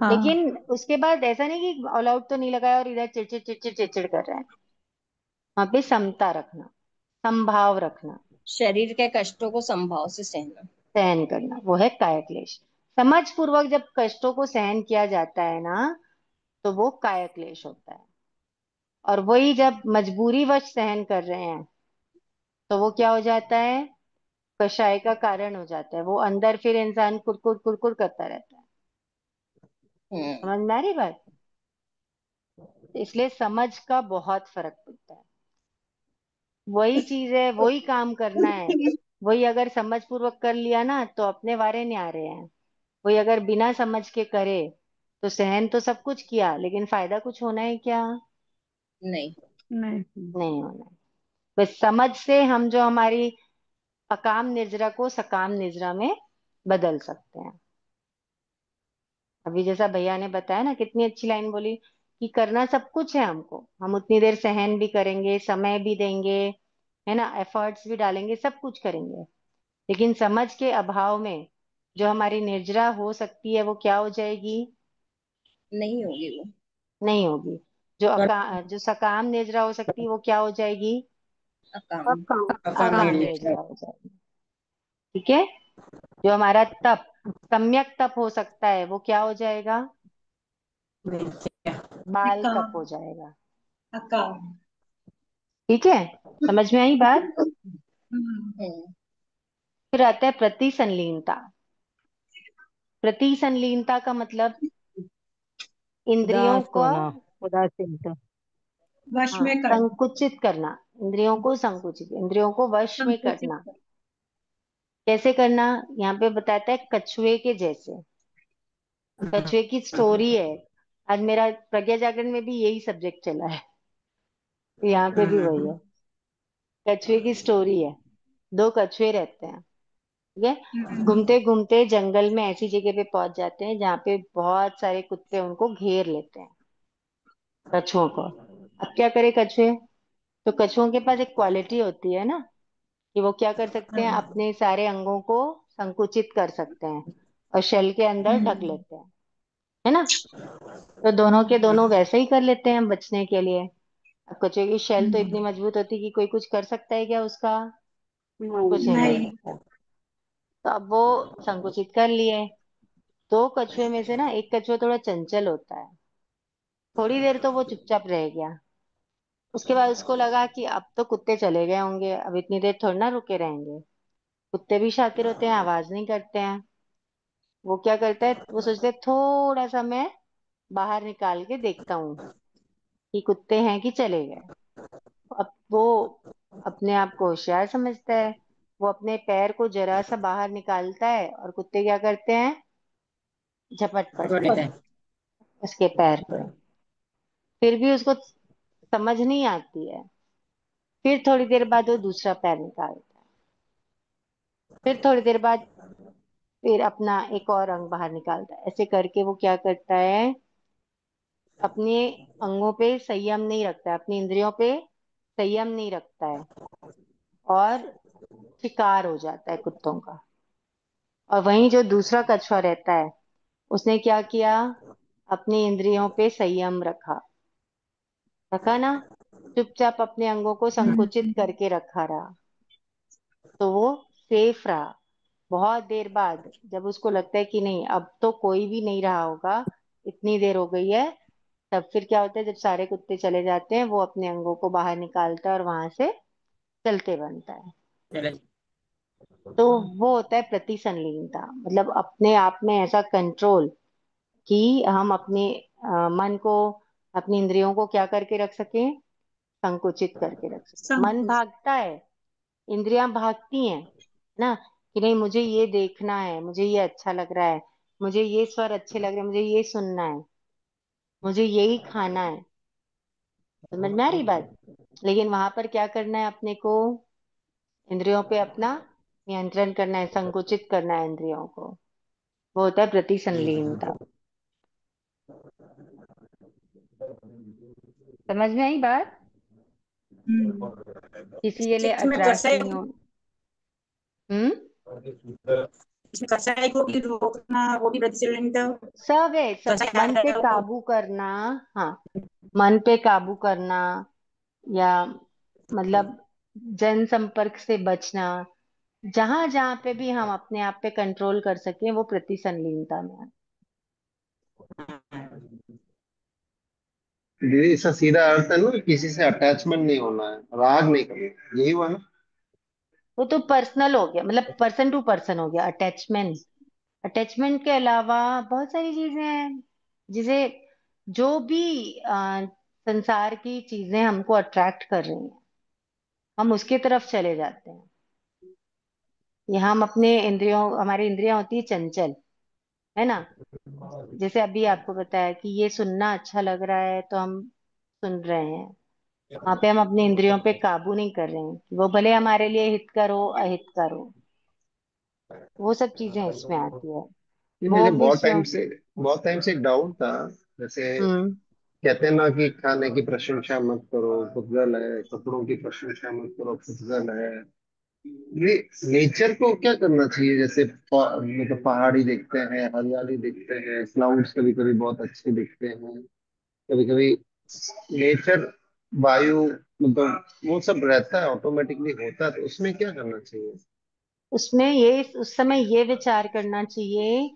हाँ। लेकिन उसके बाद ऐसा नहीं कि ऑल आउट तो नहीं लगाया और इधर चिड़चिड़ चिड़चिड़ चिड़चिड़ कर रहे हैं। वहां पे समता रखना, संभाव रखना, शरीर के कष्टों को संभाव से सहना। सहन करना, वो है काय क्लेश। समझ पूर्वक जब कष्टों को सहन किया जाता है ना, तो वो काय क्लेश होता है। और वही जब मजबूरी वश सहन कर रहे हैं, तो वो क्या हो जाता है, कषाय का कारण हो जाता है। वो अंदर फिर इंसान कुरकुर कुरकुर करता रहता है। हम्म। समझ में आ रही बात? इसलिए समझ का बहुत फर्क पड़ता है। वही चीज है, वही काम करना है। वही अगर समझ पूर्वक कर लिया ना तो अपने वारे नहीं आ रहे हैं। वही अगर बिना समझ के करे तो सहन तो सब कुछ किया, लेकिन फायदा कुछ होना है क्या? नहीं। नहीं। नहीं होना है। बस समझ से हम जो हमारी अकाम निद्रा को सकाम निद्रा में बदल सकते हैं। अभी जैसा भैया ने बताया ना, कितनी अच्छी लाइन बोली कि करना सब कुछ है हमको, हम उतनी देर सहन भी करेंगे, समय भी देंगे, है ना, एफर्ट्स भी डालेंगे, सब कुछ करेंगे, लेकिन समझ के अभाव में जो हमारी निर्जरा हो सकती है वो क्या हो जाएगी? नहीं होगी वो। नहीं होगी। जो सकाम निर्जरा हो सकती है वो क्या हो जाएगी? अकाम। अकाम निर्जरा हो जाएगी। ठीक है। जो हमारा तप, सम्यक तप हो सकता है वो क्या हो जाएगा? बाल तप हो जाएगा। अकाम। ठीक है, समझ में आई बात? हम्म। फिर आता है प्रति संलीनता। प्रति संलीनता का मतलब इंद्रियों उदास को, होना, उदासीनता। वश हाँ, में कर। संकुचित करना, इंद्रियों को संकुचित, इंद्रियों को वश में संकुचित करना। कर। कैसे करना? यहाँ पे बताता है कछुए के जैसे। कछुए की स्टोरी है। आज मेरा प्रज्ञा जागरण में भी यही सब्जेक्ट चला है, तो यहाँ पे भी वही है। कछुए की स्टोरी है। दो कछुए रहते हैं, ठीक है। घूमते घूमते जंगल में ऐसी जगह पे पहुंच जाते हैं जहाँ पे बहुत सारे कुत्ते उनको घेर लेते हैं, कछुओं को। अब क्या करे कछुए? तो कछुओं के पास एक क्वालिटी होती है ना, कि वो क्या कर सकते हैं, अपने सारे अंगों को संकुचित कर सकते हैं और शेल के अंदर ढक लेते हैं, है ना। तो दोनों के दोनों वैसे ही कर लेते हैं बचने के लिए। अब कछुए की शेल तो इतनी मजबूत होती है कि कोई कुछ कर सकता है क्या उसका? कुछ नहीं कर नहीं। सकता। तो अब वो संकुचित कर लिए। दो कछुए में से ना एक कछुआ थोड़ा चंचल होता है। थोड़ी देर तो वो चुपचाप रह गया, उसके बाद उसको लगा कि अब तो कुत्ते चले गए होंगे, अब इतनी देर थोड़ी ना रुके रहेंगे। कुत्ते भी शातिर होते हैं, आवाज नहीं करते हैं। वो क्या करता है, वो सोचते हैं थोड़ा सा मैं बाहर निकाल के देखता हूँ कि कुत्ते हैं कि चले गए। अब वो अपने आप को होशियार समझता है। वो अपने पैर को जरा सा बाहर निकालता है और कुत्ते क्या करते हैं, झपट पड़ते हैं उसके पैर पे। फिर भी उसको समझ नहीं आती है। फिर थोड़ी देर बाद वो दूसरा पैर निकालता है। फिर थोड़ी देर बाद फिर अपना एक और अंग बाहर निकालता है। ऐसे करके वो क्या करता है, अपने अंगों पे संयम नहीं रखता है, अपनी इंद्रियों पे संयम नहीं रखता है, और शिकार हो जाता है कुत्तों का। और वहीं जो दूसरा कछुआ रहता है, उसने क्या किया, अपनी इंद्रियों पे संयम रखा। रखा ना, चुपचाप अपने अंगों को संकुचित करके रखा रहा, तो वो सेफ रहा। बहुत देर बाद जब उसको लगता है कि नहीं अब तो कोई भी नहीं रहा होगा, इतनी देर हो गई है, तब फिर क्या होता है, जब सारे कुत्ते चले जाते हैं वो अपने अंगों को बाहर निकालता है और वहां से चलते बनता है। तो वो होता है प्रति संलीनता, मतलब अपने आप में ऐसा कंट्रोल कि हम अपने मन को, अपनी इंद्रियों को क्या करके रख सकें, संकुचित करके रख सकें। मन संकुचित। भागता है, इंद्रियां भागती हैं ना, कि नहीं मुझे ये देखना है, मुझे ये अच्छा लग रहा है, मुझे ये स्वर अच्छे लग रहे हैं, मुझे ये सुनना है, मुझे यही खाना है। समझ में आ रही बात? लेकिन वहां पर क्या करना है, अपने को इंद्रियों पे अपना नियंत्रण करना है, संकुचित करना है इंद्रियों को। वो होता है प्रति संलीनता। समझ में आई बात? किसी के लिए इसमें अट्रैक्ट कसाई नहीं हो। हम्म। इसमें कसाई को भी रोकना, वो भी प्रतिशत सब है, सब कसाई मन आता पे है वो। काबू करना। हाँ, मन पे काबू करना, या मतलब जन संपर्क से बचना, जहां जहां पे भी हम अपने आप पे कंट्रोल कर सके वो प्रति संलीनता में है। दीदी इसका सीधा अर्थ है ना, किसी से अटैचमेंट नहीं होना है, राग नहीं करना, यही हुआ ना? वो तो पर्सनल हो गया, मतलब पर्सन टू पर्सन हो गया अटैचमेंट। अटैचमेंट के अलावा बहुत सारी चीजें हैं जिसे, जो भी संसार की चीजें हमको अट्रैक्ट कर रही हैं, हम उसके तरफ चले जाते हैं। ये हम अपने इंद्रियों, हमारी इंद्रियां होती है चंचल, है ना। जैसे अभी आपको बताया कि ये सुनना अच्छा लग रहा है तो हम सुन रहे हैं, वहां पे हम अपने इंद्रियों पे काबू नहीं कर रहे हैं, वो भले हमारे लिए हितकर हो अहितकर हो। वो सब चीजें इसमें आती है। ये मुझे मोह विषयों। बहुत टाइम से एक डाउट था। जैसे हम्म। कहते हैं ना कि खाने की प्रशंसा मत करो, फुटगल है, कपड़ों की प्रशंसा मत करो, फुटगल है। ये नेचर को क्या करना चाहिए? जैसे मतलब पहाड़ी देखते हैं, हरियाली देखते हैं, क्लाउड्स कभी कभी बहुत अच्छे दिखते हैं, कभी कभी नेचर, वायु, मतलब वो सब रहता है, ऑटोमेटिकली होता है, तो उसमें क्या करना चाहिए? उसमें ये उस समय ये विचार करना चाहिए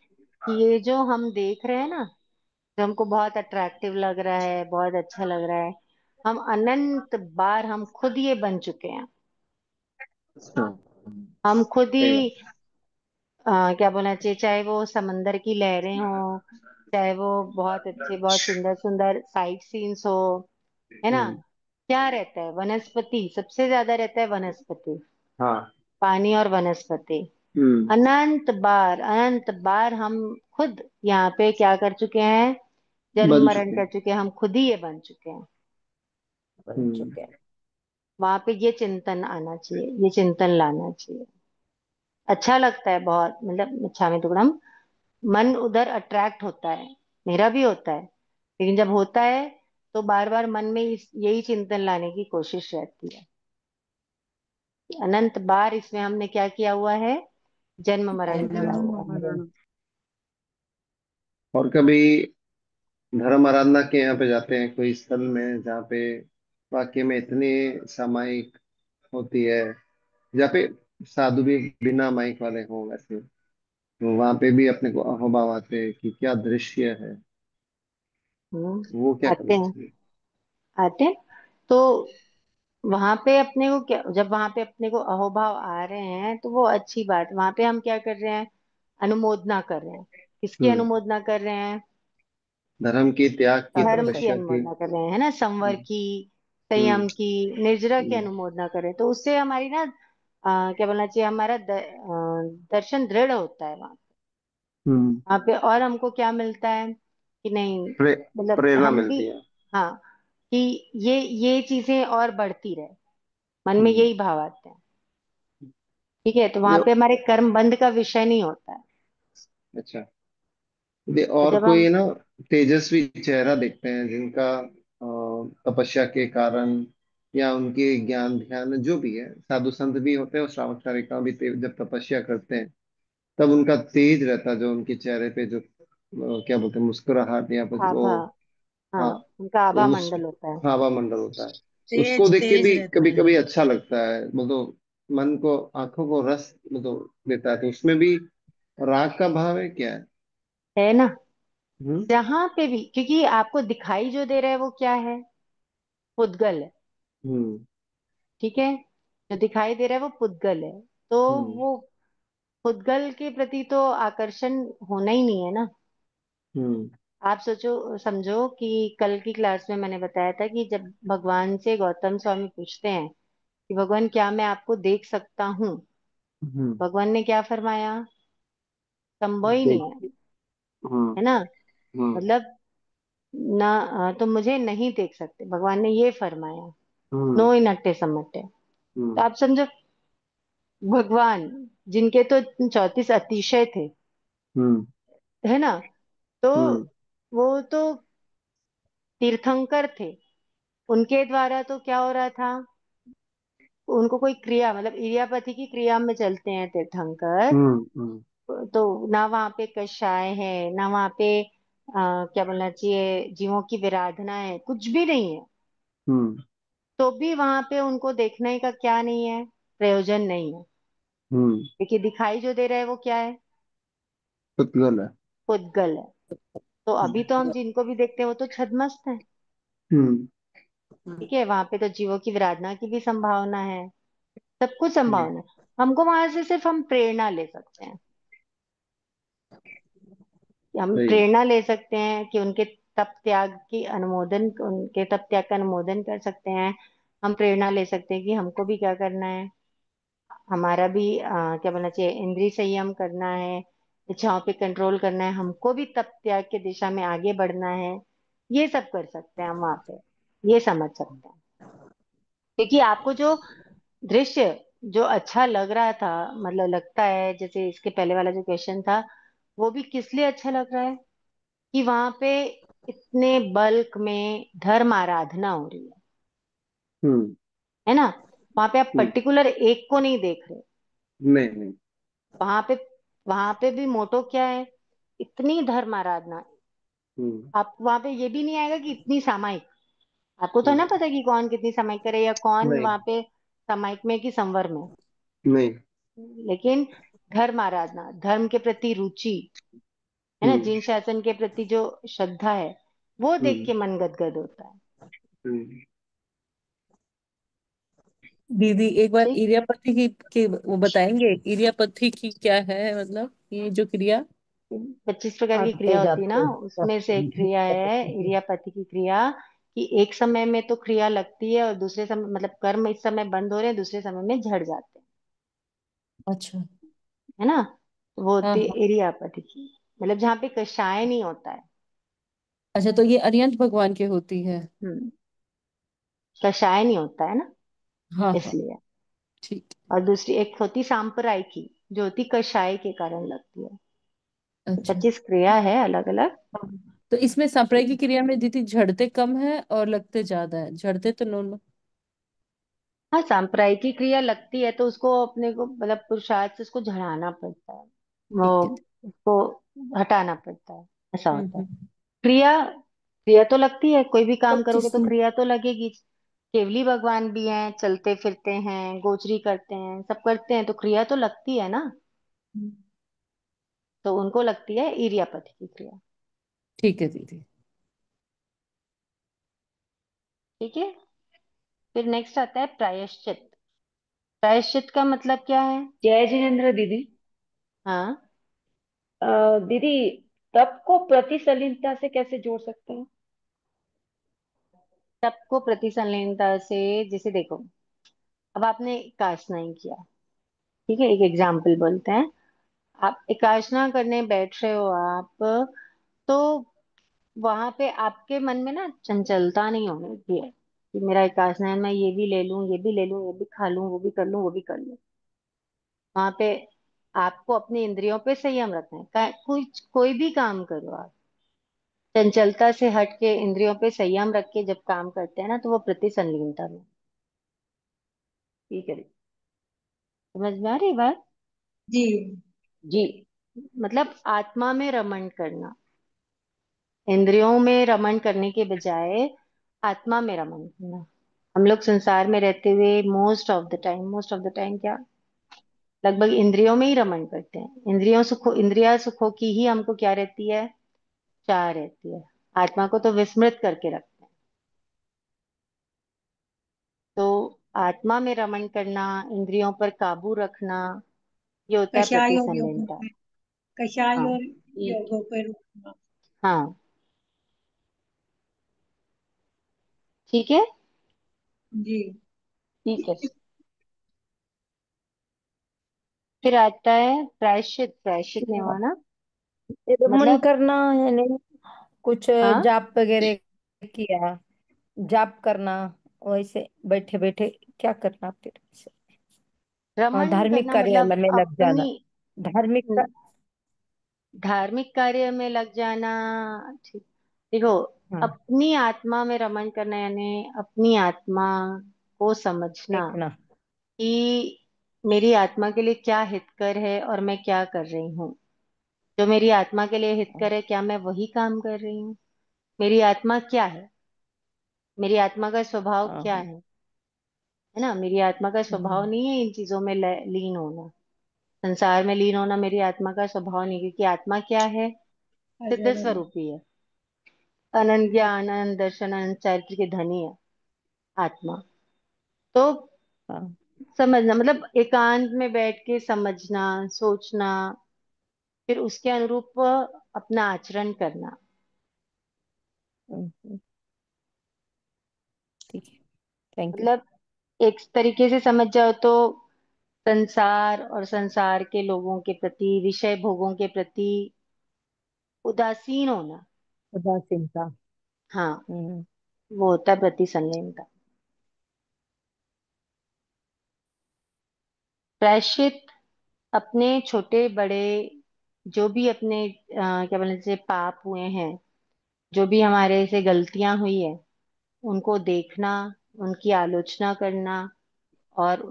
कि ये जो हम देख रहे हैं ना, जो हमको बहुत अट्रैक्टिव लग रहा है, बहुत अच्छा लग रहा है, हम अनंत बार हम खुद ये बन चुके हैं। अच्छा। हम खुद सही ही बात। क्या बोलना चाहिए, चाहे वो समंदर की लहरें हो, चाहे वो बहुत अच्छे बहुत सुंदर सुंदर साइट सीन्स हो, है ना। हम्म। क्या रहता है, वनस्पति सबसे ज्यादा रहता है, वनस्पति, हाँ। पानी और वनस्पति। हम्म। अनंत बार हम खुद यहाँ पे क्या कर चुके हैं, जन्म बन मरण चुके कर हैं। चुके हैं, हम खुद ही ये बन चुके हैं। बन हम्म। चुके हैं। वहां पे ये चिंतन आना चाहिए, ये चिंतन लाना चाहिए। अच्छा लगता है बहुत, मतलब अच्छा में टुकड़म, मन उधर अट्रैक्ट होता है, मेरा भी होता है। लेकिन जब होता है तो बार बार मन में यही चिंतन लाने की कोशिश रहती है कि अनंत बार इसमें हमने क्या किया हुआ है, जन्म मरण किया जन्म हुआ है। मरण। और कभी धर्म आराधना के यहाँ पे जाते हैं कोई स्थल में जहाँ पे वाक्य में इतनी सामायिक होती है, जहाँ पे साधु भी बिना माइक वाले हों, वैसे तो वहां पे भी अपने को अहोभाव आते हैं कि क्या दृश्य है। वो क्या आते करना हैं, चाहिए? आते हैं। तो वहां पे अपने को क्या, जब वहां पे अपने को अहोभाव आ रहे हैं तो वो अच्छी बात, वहां पे हम क्या कर रहे हैं, अनुमोदना कर रहे हैं। किसकी हम्म। अनुमोदना कर रहे हैं, धर्म की, त्याग की, धर्म की तपस्या की। अनुमोदना कर रहे हैं, है ना, संवर हम्म। की, हम्म। संयम की, निर्जरा की हम्म। अनुमोदना करें तो उससे हमारी ना क्या बोलना चाहिए, हमारा दर्शन दृढ़ होता है वहां। हम्म। वहां पे और हमको क्या मिलता है कि नहीं, प्रे, मतलब प्रेरणा हम भी, मिलती है। हाँ, कि ये चीजें और बढ़ती रहे, मन में हम्म। यही भाव आते हैं। ठीक है, तो वहां ये पे हमारे कर्म बंध का विषय नहीं होता है। अच्छा। ये तो और जब हम, कोई ना तेजस्वी चेहरा देखते हैं जिनका तपस्या के कारण या उनके ज्ञान ध्यान जो भी है, साधु संत भी होते हैं और श्रावक भी जब तपस्या करते हैं तब उनका तेज रहता है, जो उनके चेहरे पे जो क्या बोलते हैं, मुस्कुराहट या कुछ वो। आभा, हाँ, हाँ। उनका तो आभा उस मंडल होता है। हवा मंडल होता है, उसको तेज देख के तेज भी रहता कभी है। कभी अच्छा लगता है, मतलब मन को, आंखों को रस मतलब देता है, तो उसमें भी राग का भाव है क्या है? है ना, हम्म। जहां पे भी, क्योंकि आपको दिखाई जो दे रहा है वो क्या है, पुद्गल है। हम्म। ठीक है, जो दिखाई दे रहा है वो पुद्गल है। तो हम्म। वो पुद्गल के प्रति तो आकर्षण होना ही नहीं है ना। हम्म। आप सोचो समझो कि कल की क्लास में मैंने बताया था कि जब भगवान से गौतम स्वामी पूछते हैं कि भगवान क्या मैं आपको देख सकता हूँ, हम्म। भगवान ने क्या फरमाया, संभव ही नहीं देख। है, हम्म। है ना। हम्म। मतलब ना, तुम मुझे नहीं देख सकते, भगवान ने ये फरमाया, हम्म। नो इन अट्टे सम्मट्टे। तो हम्म। आप समझो, भगवान जिनके तो 34 अतिशय थे, हम्म। है ना, तो हम्म। वो तो तीर्थंकर थे, उनके द्वारा तो क्या हो रहा था, उनको कोई क्रिया, मतलब इरियापथी की क्रिया में चलते हैं तीर्थंकर। हम्म। तो ना वहां पे कषाय है, ना वहां पे क्या बोलना चाहिए, जीवों की विराधना है, कुछ भी नहीं है। हम्म। तो भी वहां पे उनको देखने का क्या नहीं है, प्रयोजन नहीं है। हम्म। देखिए दिखाई जो दे रहा है वो क्या है, पुतगल है। पुद्गल है। तो अभी तो हम जिनको भी देखते हैं वो तो छद्मस्त है। हम्म। ठीक है, वहां पे तो जीवों की विराधना की भी संभावना है, सब कुछ संभावना है। हमको वहां से सिर्फ हम प्रेरणा ले सकते हैं, कि हम सही। प्रेरणा ले सकते हैं कि उनके तप त्याग की अनुमोदन, उनके तप त्याग का अनुमोदन कर सकते हैं। हम प्रेरणा ले सकते हैं कि हमको भी क्या करना है, हमारा भी क्या बोलना चाहिए, इंद्रिय संयम करना है, इच्छाओं पे कंट्रोल करना है, हमको भी तप त्याग की दिशा में आगे बढ़ना है। ये सब कर सकते हैं हम वहां पे, ये समझ सकते हैं। क्योंकि आपको जो दृश्य जो अच्छा लग रहा था, मतलब लगता है, जैसे इसके पहले वाला जो क्वेश्चन था, वो भी किस लिए अच्छा लग रहा है कि वहां पे इतने बल्क में धर्म आराधना हो रही हम्म। है ना। वहां पे आप हम्म। पर्टिकुलर एक को नहीं देख रहे। नहीं नहीं। वहां पे वहां पे भी मोटो क्या है, इतनी धर्म आराधना। हम्म। आप वहां पे ये भी नहीं आएगा कि इतनी सामायिक। आपको तो है ना हम्म। पता कि कौन कितनी सामायिक करे, या कौन नहीं वहां पे सामायिक में कि संवर में। नहीं। लेकिन धर्म आराधना, धर्म के प्रति रुचि, है ना, हम्म। जिन शासन के प्रति जो श्रद्धा है, वो देख हम्म। के मन गदगद होता है। हम्म। दीदी एक बार ठीक। इरियापथी की वो बताएंगे, इरियापथी की क्या है, मतलब ये जो क्रिया। 25 प्रकार की क्रिया आते होती है ना, जाते उसमें से एक क्रिया है इरियापति की क्रिया। कि एक समय में तो क्रिया लगती है और दूसरे समय, मतलब कर्म इस समय बंद हो रहे हैं, दूसरे समय में झड़ जाते हैं, अच्छा। है ना। तो वो हाँ होती है हाँ। इरियापति की, मतलब जहाँ पे कषाय नहीं होता है। अच्छा, तो ये अरिहंत भगवान की होती है। हम्म। कषाय नहीं होता है ना, हाँ हाँ। इसलिए। ठीक। और दूसरी एक होती सांप्रदायिकी, जो होती कषाय के कारण लगती है। तो अच्छा। 25 क्रिया है अलग अलग। हाँ। तो इसमें सांप्रदायिक की क्रिया में दीदी झड़ते कम है और लगते ज्यादा है, झड़ते तो नॉर्मल। हाँ, सांप्रदायिक क्रिया लगती है तो उसको अपने को, मतलब पुरुषार्थ से उसको झड़ाना पड़ता है, वो ठीक है। उसको हटाना पड़ता है, ऐसा होता है। हम्म। क्रिया, क्रिया तो लगती है, कोई भी काम करोगे 25 तो में। क्रिया तो लगेगी। केवली भगवान भी हैं, चलते फिरते हैं, गोचरी करते हैं, सब करते हैं, तो क्रिया तो लगती है ना। तो उनको लगती है इरियापति की क्रिया। ठीक है दीदी। ठीक है। फिर नेक्स्ट आता है प्रायश्चित। प्रायश्चित का मतलब क्या है? जय जिनेन्द्र दीदी। हाँ। दीदी, तप को प्रतिसलिलता से कैसे जोड़ सकते हैं? सबको प्रतिसंलिलता से, जैसे देखो, अब आपने एकासना ही किया, ठीक है, एक एग्जाम्पल बोलते हैं। आप एकासना करने बैठ रहे हो आप, तो वहां पे आपके मन में ना चंचलता नहीं होनी चाहिए कि मेरा एकासना है, मैं ये भी ले लूं, ये भी ले लूं, ये भी खा लूं, वो भी कर लूं, वो भी कर लूं। वहां पे आपको अपनी इंद्रियों पे संयम रखना है। कुछ कोई भी काम करो आप, चंचलता से हट के इंद्रियों पे संयम रख के जब काम करते हैं ना, तो वो प्रतिसंलीनता में। ठीक है, समझ में आ रही बात? जी। जी। मतलब आत्मा में रमण करना, इंद्रियों में रमण करने के बजाय आत्मा में रमण करना। हम लोग संसार में रहते हुए मोस्ट ऑफ द टाइम क्या, लगभग इंद्रियों में ही रमण करते हैं। इंद्रिया सुखों की ही हमको क्या रहती है, चाह रहती है। आत्मा को तो विस्मृत करके रखते हैं। तो आत्मा में रमण करना, इंद्रियों पर काबू रखना, ये होता है कषाय और योगों प्रतिसंलिलता। पे, कषाय हाँ। और ये, योगों पे रुकना। हाँ, ठीक है। जी। ठीक है। फिर आता है प्रायश्चित। प्रायश्चित नहीं हुआ ना, रमन मतलब। करना यानी कुछ हाँ, जाप वगैरह किया, जाप करना, वैसे बैठे बैठे क्या करना फिर से? हाँ, रमण धार्मिक करना कार्य मतलब में लग जाना। अपनी धार्मिक का। धार्मिक कार्य में लग जाना। ठीक। देखो, हाँ, अपनी आत्मा में रमण करना यानी अपनी आत्मा को समझना देखना। कि मेरी आत्मा के लिए क्या हितकर है और मैं क्या कर रही हूँ। जो मेरी आत्मा के लिए हितकर है, क्या मैं वही काम कर रही हूँ? मेरी आत्मा क्या है, मेरी आत्मा का स्वभाव हाँ क्या हाँ। है ना। मेरी आत्मा का स्वभाव हम्म, नहीं है इन चीजों में लीन होना, संसार में लीन होना मेरी आत्मा का स्वभाव नहीं। क्योंकि आत्मा क्या है, सिद्ध अगर स्वरूपी है, अनंत ज्ञान, अनंत दर्शन, अनंत चारित्र की धनी है आत्मा। तो हाँ। समझना मतलब एकांत में बैठ के समझना, सोचना, फिर उसके अनुरूप अपना आचरण करना। हम्म, ठीक है। Thank you. मतलब एक तरीके से समझ जाओ तो संसार और संसार के लोगों के प्रति, विषय भोगों के प्रति उदासीन होना, उदासीनता। हाँ, हम्म। वो होता है प्रतिसंयम का। प्रायश्चित अपने छोटे बड़े जो भी अपने क्या बोलते से पाप हुए हैं, जो भी हमारे से गलतियां हुई है, उनको देखना, उनकी आलोचना करना, और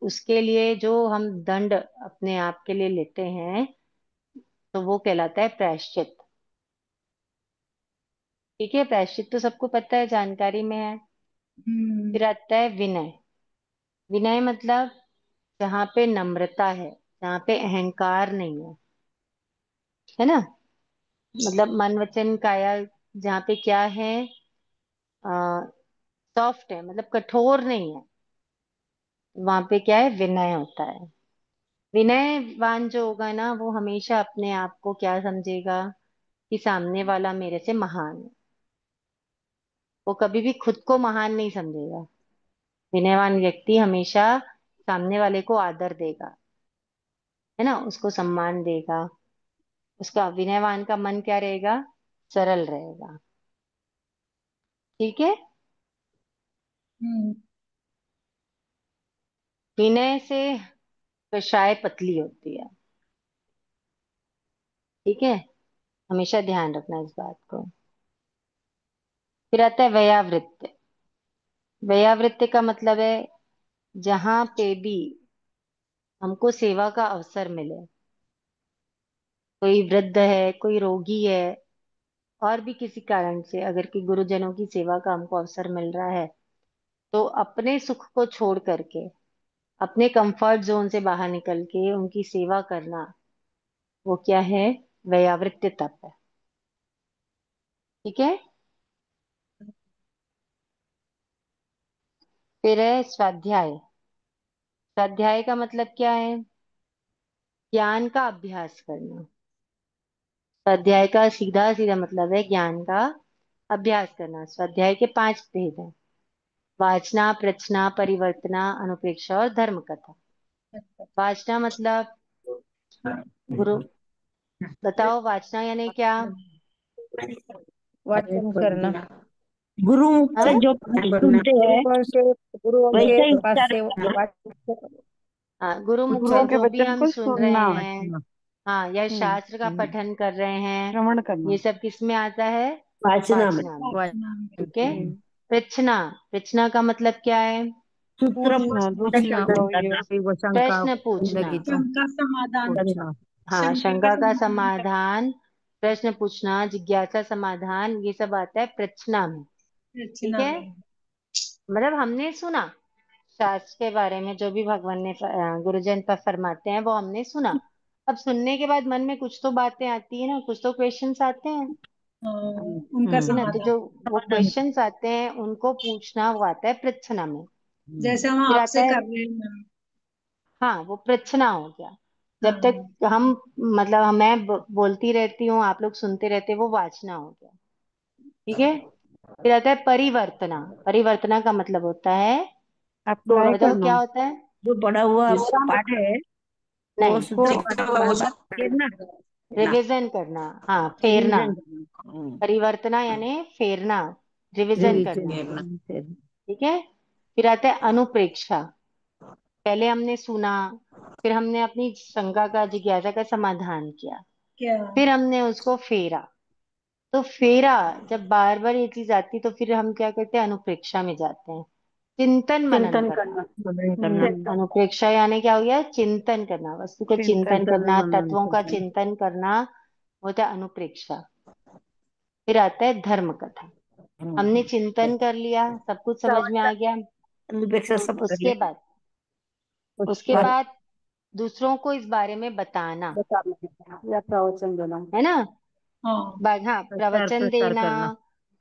उसके लिए जो हम दंड अपने आप के लिए लेते हैं, तो वो कहलाता है प्रायश्चित। ठीक है, प्रायश्चित तो सबको पता है, जानकारी में है। फिर आता है विनय। विनय मतलब जहाँ पे नम्रता है, जहाँ पे अहंकार नहीं है ना, मतलब मन वचन काया, जहाँ पे क्या है, सॉफ्ट है, मतलब कठोर नहीं है, वहां पे क्या है, विनय होता है। विनयवान जो होगा ना, वो हमेशा अपने आप को क्या समझेगा, कि सामने वाला मेरे से महान है। वो कभी भी खुद को महान नहीं समझेगा। विनयवान व्यक्ति हमेशा सामने वाले को आदर देगा, है ना, उसको सम्मान देगा। उसका, विनयवान का मन क्या रहेगा, सरल रहेगा। ठीक है। विनय से कषाय पतली होती है। ठीक है, हमेशा ध्यान रखना इस बात को। फिर आता है व्यावृत्ति। व्यावृत्ति का मतलब है जहां पे भी हमको सेवा का अवसर मिले, कोई वृद्ध है, कोई रोगी है, और भी किसी कारण से अगर कि गुरुजनों की सेवा का हमको अवसर मिल रहा है, तो अपने सुख को छोड़ करके, अपने कंफर्ट जोन से बाहर निकल के उनकी सेवा करना, वो क्या है, व्यावृत्ति तप है। ठीक है। फिर है स्वाध्याय। स्वाध्याय का मतलब क्या है, ज्ञान का अभ्यास करना। स्वाध्याय का सीधा सीधा मतलब है ज्ञान का अभ्यास करना। स्वाध्याय के 5 भेद हैं: वाचना, प्रचना, परिवर्तना, अनुप्रेक्षा और धर्म कथा। वाचना मतलब, गुरु बताओ, वाचना यानी क्या? वाचन करना, गुरु मुख हाँ, से जो सुनते हैं वैसे ही उच्चार हाँ, गुरु मुख से गुरुओं के जो भी वचन हम को सुन रहे सुनना, हैं, हाँ, या शास्त्र का पठन कर रहे हैं, श्रवण करना। ये सब किस में आता है, वाचना में वाचना में। ठीक है। प्रश्ना, प्रश्ना का मतलब क्या है, सूत्र पूछना, दूसरे पूछना को ये प्रश्न पूछना। शंका समाधान करना, हाँ, शंका का शंका का समाधान कर समाधान, प्रश्न पूछना, जिज्ञासा समाधान, ये सब आता है प्रश्ना में। ठीक रचना है, में। मतलब हमने सुना शास्त्र के बारे में, जो भी भगवान ने गुरुजन पर फरमाते हैं, वो हमने सुना। अब सुनने के बाद मन में कुछ तो बातें आती है ना, कुछ तो क्वेश्चंस आते हैं, उनका है ना, तो समाधान। जो वो क्वेश्चंस आते हैं उनको पूछना, वो आता है प्रश्न में। जैसे हम फिर आता आपसे है, कर रहे हैं। हाँ, वो प्रश्न हो गया। जब हाँ, तक हम, मतलब मैं बोलती रहती हूँ, आप लोग सुनते रहते हैं, वो वाचना हो गया। ठीक है। फिर आता है परिवर्तना। परिवर्तना का मतलब होता है, अप्लाई बताओ करना। क्या होता है? जो पढ़ा हुआ जिसको पाठ है वो नहीं, वो सूत्र पाठ सीखा को हुआ वो बार बार सब फेरना, रिविजन करना, हाँ, फेरना। रिवीजन करना, परिवर्तना यानी फेरना, रिविजन रिवीजन करना। करना। करना। ठीक है। फिर आता है अनुप्रेक्षा। पहले हमने सुना, फिर हमने अपनी शंका का, जिज्ञासा का समाधान किया, क्या? फिर हमने उसको फेरा। तो फेरा, जब बार बार ये चीज आती, तो फिर हम क्या करते हैं, अनुप्रेक्षा में जाते हैं, चिंतन मनन चिंतन करना। करना, मनन करना, अनुप्रेक्षा यानी क्या हो गया, चिंतन करना, वस्तु का चिंतन चिंतन करना, मनन तत्वों का करना। चिंतन करना, होता है अनुप्रेक्षा। फिर आता है धर्म कथा। हमने चिंतन कर लिया, सब कुछ समझ में आ गया। अनुपेक्षा सब कर उसके लिया, बाद, उसके उसके बाद बाद दूसरों को इस बारे में बताना, या प्रवचन देना। है ना, हाँ, हाँ, प्रचार प्रवचन प्रसार देना, करना,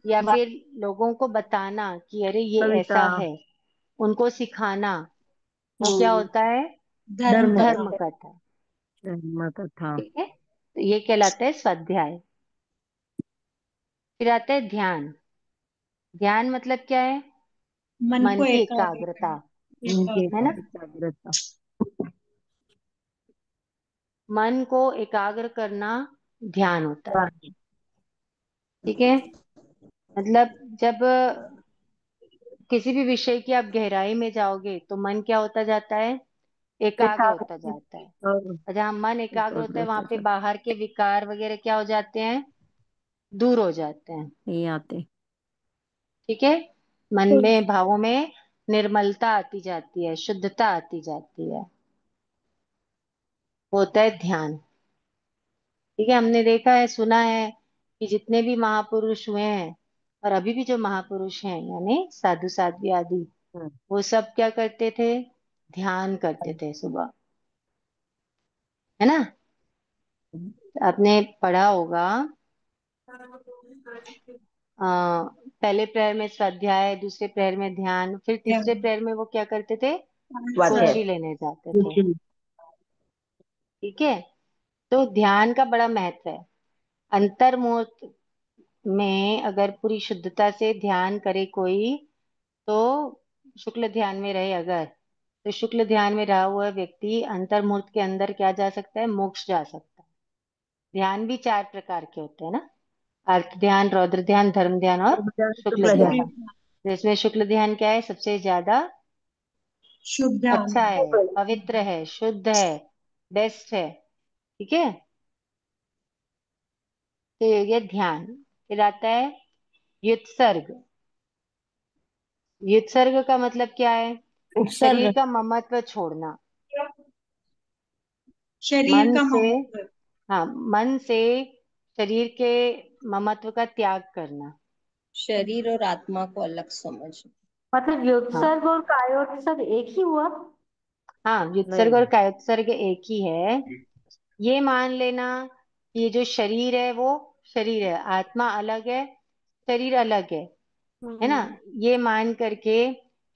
या फिर लोगों को बताना कि अरे ये कविता, ऐसा है, उनको सिखाना, वो क्या होता है, धर्म धर्म कथा। धर्म कथा। धर्म कथा, ठीक है, तो ये कहलाता है स्वाध्याय। फिर आता है ध्यान। ध्यान मतलब क्या है, मन मन को की एकाग्र एकाग्रता, करना, उनके है ना, एकाग्र। एकाग्रता, मन को एकाग्र करना ध्यान होता है। ठीक है, मतलब जब किसी भी विषय की आप गहराई में जाओगे, तो मन क्या होता जाता है, एकाग्र होता जाता है। और और जहाँ मन एकाग्र होता है वहां एकाग्रता पे से बाहर के विकार वगैरह क्या हो जाते हैं, दूर हो जाते हैं। नहीं आते। ठीक है। मन में भावों में निर्मलता आती जाती है, शुद्धता आती जाती है, होता है ध्यान। ठीक है। हमने देखा है, सुना है कि जितने भी महापुरुष हुए हैं और अभी भी जो महापुरुष हैं यानी साधु साध्वी आदि, हम्म, वो सब क्या करते थे, ध्यान करते थे सुबह, है ना। आपने पढ़ा होगा पहले प्रहर में स्वाध्याय, दूसरे प्रहर में ध्यान, फिर तीसरे प्रहर में वो क्या करते थे, स्वाध्याय। कोची लेने जाते थे। ठीक है। तो ध्यान का बड़ा महत्व है। अंतर्मुहूर्त में अगर पूरी शुद्धता से ध्यान करे कोई, तो शुक्ल ध्यान में रहे अगर, तो शुक्ल ध्यान में रहा हुआ व्यक्ति अंतर्मुहूर्त के अंदर क्या जा सकता है, मोक्ष जा सकता है। ध्यान भी 4 प्रकार के होते हैं ना, अर्थ ध्यान, रौद्र ध्यान, धर्म ध्यान और शुक्ल शुक्ल ध्यान। ध्यान। तो इसमें शुक्ल ध्यान क्या है, सबसे ज्यादा शुभ ध्यान। अच्छा है, पवित्र है, शुद्ध है, बेस्ट है। ठीक है। तो ये ध्यान। फिर आता है युत्सर्ग। युत्सर्ग का मतलब क्या है, उपसर्ग। शरीर का ममत्व छोड़ना। शरीर मन का से, महत्व। हाँ, मन से शरीर के ममत्व का त्याग करना। शरीर और आत्मा को अलग समझ। मतलब हाँ, योत्सर्ग और कायोत्सर्ग एक ही हुआ? हाँ, युत्सर्ग और नहीं। कायोत्सर्ग एक ही है। ये मान लेना कि ये जो शरीर है वो शरीर है, आत्मा अलग है, शरीर अलग है ना। हम्म। ये मान करके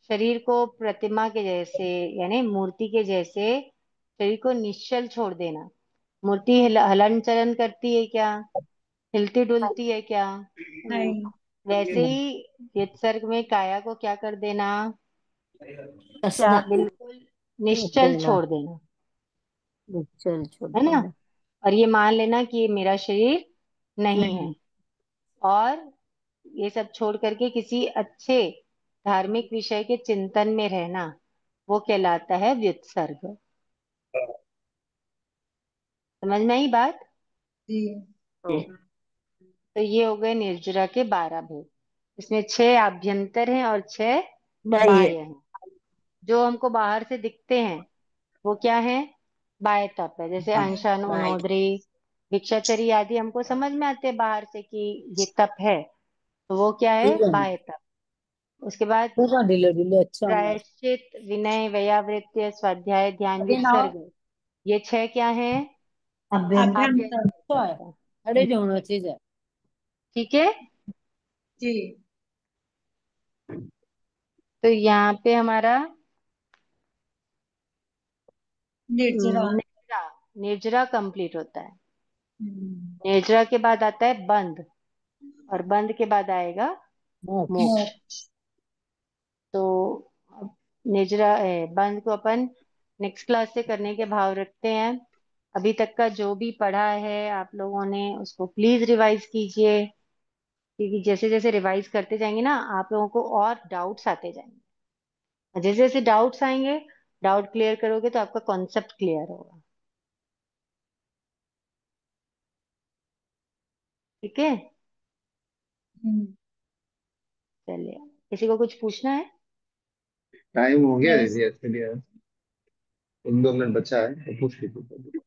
शरीर को प्रतिमा के जैसे यानी मूर्ति के जैसे शरीर को निश्चल छोड़ देना। मूर्ति हलन चलन करती है क्या, हिलती डुलती है क्या, नहीं। वैसे ही युत्सर्ग में काया को क्या कर देना, कसना। बिल्कुल रोक निश्चल देना। छोड़ देना, चल छोड़ है ना। देना। और ये मान लेना कि ये मेरा शरीर नहीं है। नहीं। और ये सब छोड़ करके किसी अच्छे धार्मिक विषय के चिंतन में रहना, वो कहलाता है व्युत्सर्ग। समझ में आई बात। जी। तो तो ये हो गए निर्जरा के 12 भेद। इसमें 6 आभ्यंतर हैं और 6 बाह्य। बाह्य हैं। जो हमको बाहर से दिखते हैं वो क्या है, बाह्य तप है। जैसे अनशन, बाह्य। उनोदरी, भिक्षाचर्य आदि हमको समझ में आते हैं बाहर से कि ये तप है, तो वो क्या है, ठीक है। बाह्य तप। उसके बाद पूरा ढीले ढीले अच्छा होगा। प्रायश्चित, विनय, व्यावृत्ति, स्वाध्याय, ध्यान, अभी ना विसर्ग, ये 6 क्या है, अभ्यंतर। आभ्यंतर अच्छा है। तप है। अरे जो होना चाहिए। ठीक है। जी। तो यहाँ पे हमारा निर्जरा। निर्जरा, निर्जरा कंप्लीट होता है। हम्म। निर्जरा के बाद आता है बंध, और बंध के बाद आएगा मोक्ष। मोक्ष। तो अब निर्जरा बंध को अपन नेक्स्ट क्लास से करने के भाव रखते हैं। अभी तक का जो भी पढ़ा है आप लोगों ने उसको प्लीज रिवाइज कीजिए, क्योंकि जैसे जैसे रिवाइज करते जाएंगे ना आप लोगों को और डाउट्स आते जाएंगे। और जैसे जैसे डाउट्स आएंगे, डाउट क्लियर करोगे तो आपका कॉन्सेप्ट क्लियर होगा। ठीक है। हम्म। चलिए, किसी को कुछ पूछना है। टाइम हो गया नहीं। दीदी, एक्चुअली 1-2 मिनट बचा है तो पूछ लीजिए।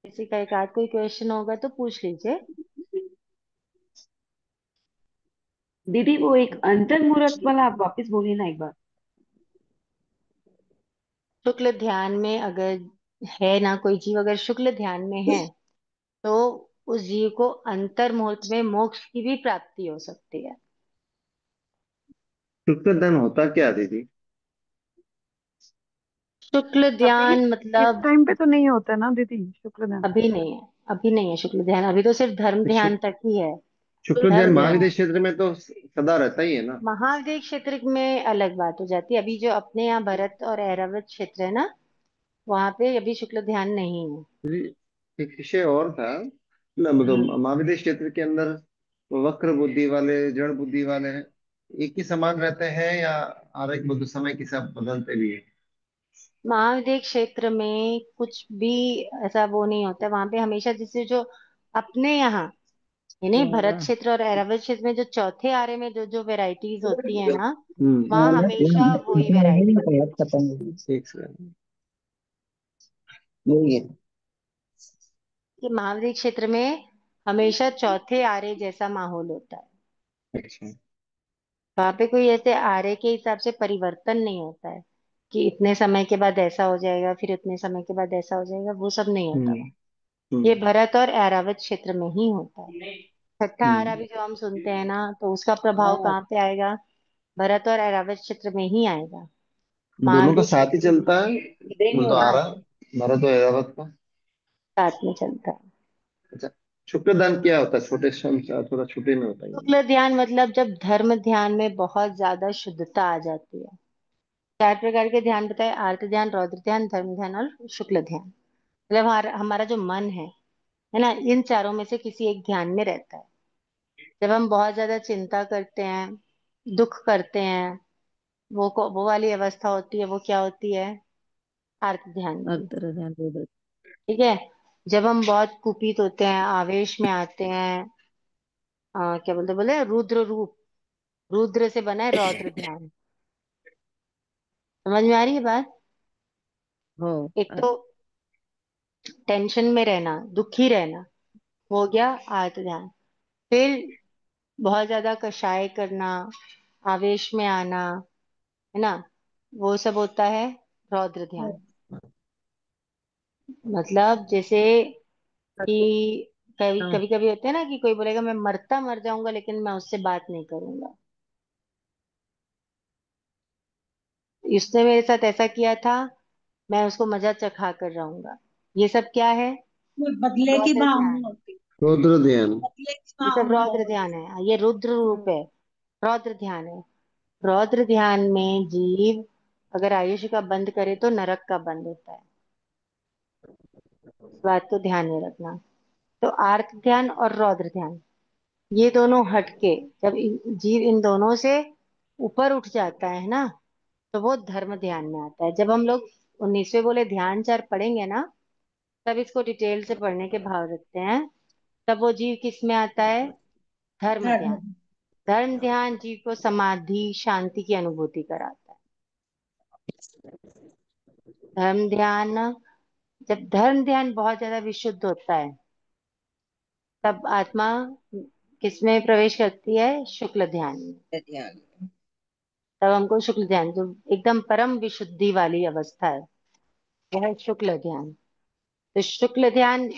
किसी का एक आध कोई क्वेश्चन होगा तो पूछ लीजिए। दीदी वो एक अंतर मुहूर्त वाला आप वापस बोलिए ना एक बार। शुक्ल ध्यान में अगर है ना कोई जीव, अगर शुक्ल ध्यान में है तो उस जीव को अंतर मुहूर्त में मोक्ष की भी प्राप्ति हो सकती है। शुक्र होता क्या दीदी? शुक्ल अभी ध्यान इस मतलब टाइम पे तो नहीं होता ना दीदी शुक्र। अभी नहीं है, अभी नहीं है शुक्ल ध्यान, अभी तो सिर्फ धर्म ध्यान तक ही है। शुक्र धर्म महाविद्य ध्यान, क्षेत्र में तो सदा रहता ही है ना। महाविद्य क्षेत्र में अलग बात हो जाती है। अभी जो अपने यहाँ भरत और ऐरावत क्षेत्र है ना, वहां पे अभी शुक्ल ध्यान नहीं है। एक विषय और था, मतलब महाविद्य क्षेत्र के अंदर वक्र बुद्धि वाले, जड़ बुद्धि वाले एक ही समान रहते हैं या हर एक बुद्ध समय के साथ बदलते भी है? महाविद्य क्षेत्र में कुछ भी ऐसा वो नहीं होता है वहां पे, हमेशा जैसे जो अपने यहाँ, यानी भरत क्षेत्र और ऐरावत क्षेत्र में जो चौथे आरे में जो जो वेराइटीज होती है ना, वहाँ हमेशा वही वैरायटी एक सेकंड, यही है। कि महाविद्य क्षेत्र में हमेशा चौथे आरे जैसा माहौल होता है। अच्छा। वहां पे कोई ऐसे आरे के हिसाब से परिवर्तन नहीं होता है कि इतने समय के बाद ऐसा हो जाएगा, फिर इतने समय के बाद ऐसा हो जाएगा, वो सब नहीं होता वहाँ। ये भरत और ऐरावत क्षेत्र में ही होता है। छठा आरा भी जो हम सुनते हैं ना, तो उसका प्रभाव कहाँ पे आएगा? भरत और ऐरावत क्षेत्र में ही आएगा। दोनों का महाविद्य साथ ही क्षेत्र चलता है, वो तो आ हाँ, रहा भरत और ऐरावत का। साथ में चलता है। अच्छा, शुक्र दान क्या होता है? छोटे शम थोड़ा छोटे में होता है। शुक्ल ध्यान मतलब जब धर्म ध्यान में बहुत ज्यादा शुद्धता आ जाती है। चार प्रकार के ध्यान बताए: आर्त ध्यान, रौद्र ध्यान, धर्म ध्यान और शुक्ल ध्यान। मतलब हमारा जो मन है ना, इन चारों में से किसी एक ध्यान में रहता है। जब हम बहुत ज्यादा चिंता करते हैं, दुख करते हैं, वो वाली अवस्था होती है, वो क्या होती है? आर्त ध्यान की। ठीक है। जब हम बहुत कुपित होते हैं, आवेश में आते हैं, क्या बोलते बोले, रुद्र रूप, रुद्र से बना है रौद्र ध्यान। समझ में आ रही है बात? एक तो टेंशन में रहना, दुखी रहना, हो गया आर्त ध्यान। फिर बहुत ज्यादा कषाय करना, आवेश में आना, है ना, वो सब होता है रौद्र ध्यान। मतलब जैसे कि कभी कभी कभी होते हैं ना कि कोई बोलेगा मैं मरता मर जाऊंगा लेकिन मैं उससे बात नहीं करूंगा। उसने मेरे साथ ऐसा किया था, मैं उसको मजा चखा कर रहूंगा। ये सब क्या है? बदले की रौद्र ध्यान। भावना होती रुद्र ध्यान। बदले की ये सब भावना रौद्र ध्यान है, ये रुद्र रूप है, रौद्र ध्यान है। रौद्र ध्यान में जीव अगर आयुष्य का बंद करे तो नरक का बंद होता है। इस बात को ध्यान में रखना। तो आर्त ध्यान और रौद्र ध्यान, ये दोनों हटके जब जीव इन दोनों से ऊपर उठ जाता है ना, तो वो धर्म ध्यान में आता है। जब हम लोग 19वें बोले ध्यान चार पढ़ेंगे ना, तब इसको डिटेल से पढ़ने के भाव रखते हैं। तब वो जीव किस में आता है? धर्म ध्यान। धर्म। धर्म ध्यान जीव को समाधि शांति की अनुभूति कराता है। धर्म ध्यान, जब धर्म ध्यान बहुत ज्यादा विशुद्ध होता है, तब आत्मा किसमें प्रवेश करती है? शुक्ल ध्यान में। ध्यान। तब हमको शुक्ल ध्यान, जो एकदम परम विशुद्धि वाली अवस्था है, वह है शुक्ल ध्यान। तो शुक्ल ध्यान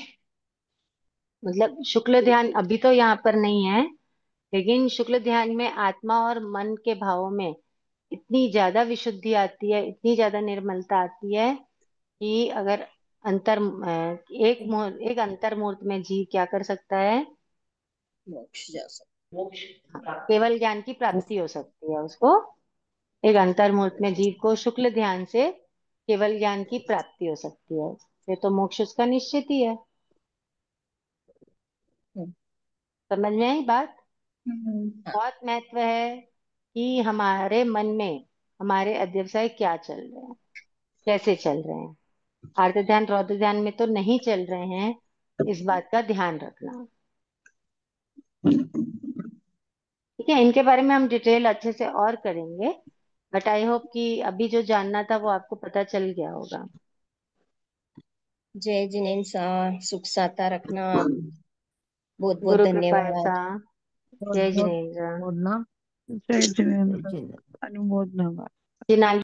मतलब शुक्ल ध्यान अभी तो यहाँ पर नहीं है, लेकिन शुक्ल ध्यान में आत्मा और मन के भावों में इतनी ज्यादा विशुद्धि आती है, इतनी ज्यादा निर्मलता आती है कि अगर एक अंतर मूर्त में जीव क्या कर सकता है? मोक्ष जा सकता। केवल ज्ञान की प्राप्ति हो सकती है उसको। एक अंतर मूर्त में जीव को शुक्ल ध्यान से केवल ज्ञान की प्राप्ति हो सकती है। ये तो मोक्ष उसका निश्चित ही है। समझ में आई बात? बहुत महत्व है कि हमारे मन में हमारे अध्यवसाय क्या चल रहे हैं, कैसे चल रहे हैं। आर्त ध्यान रौद्र ध्यान में तो नहीं चल रहे हैं, इस बात का ध्यान रखना। ठीक है, इनके बारे में हम डिटेल अच्छे से और करेंगे, बट आई होप कि अभी जो जानना था वो आपको पता चल गया होगा। जय जिनेन्द्र, सुख साता रखना। बहुत बहुत गुरु कृपा धन्यवाद। ऐसा। जय जिनेन्द्र। जय जिनेन्द्र। अनुमोदना। जिनाल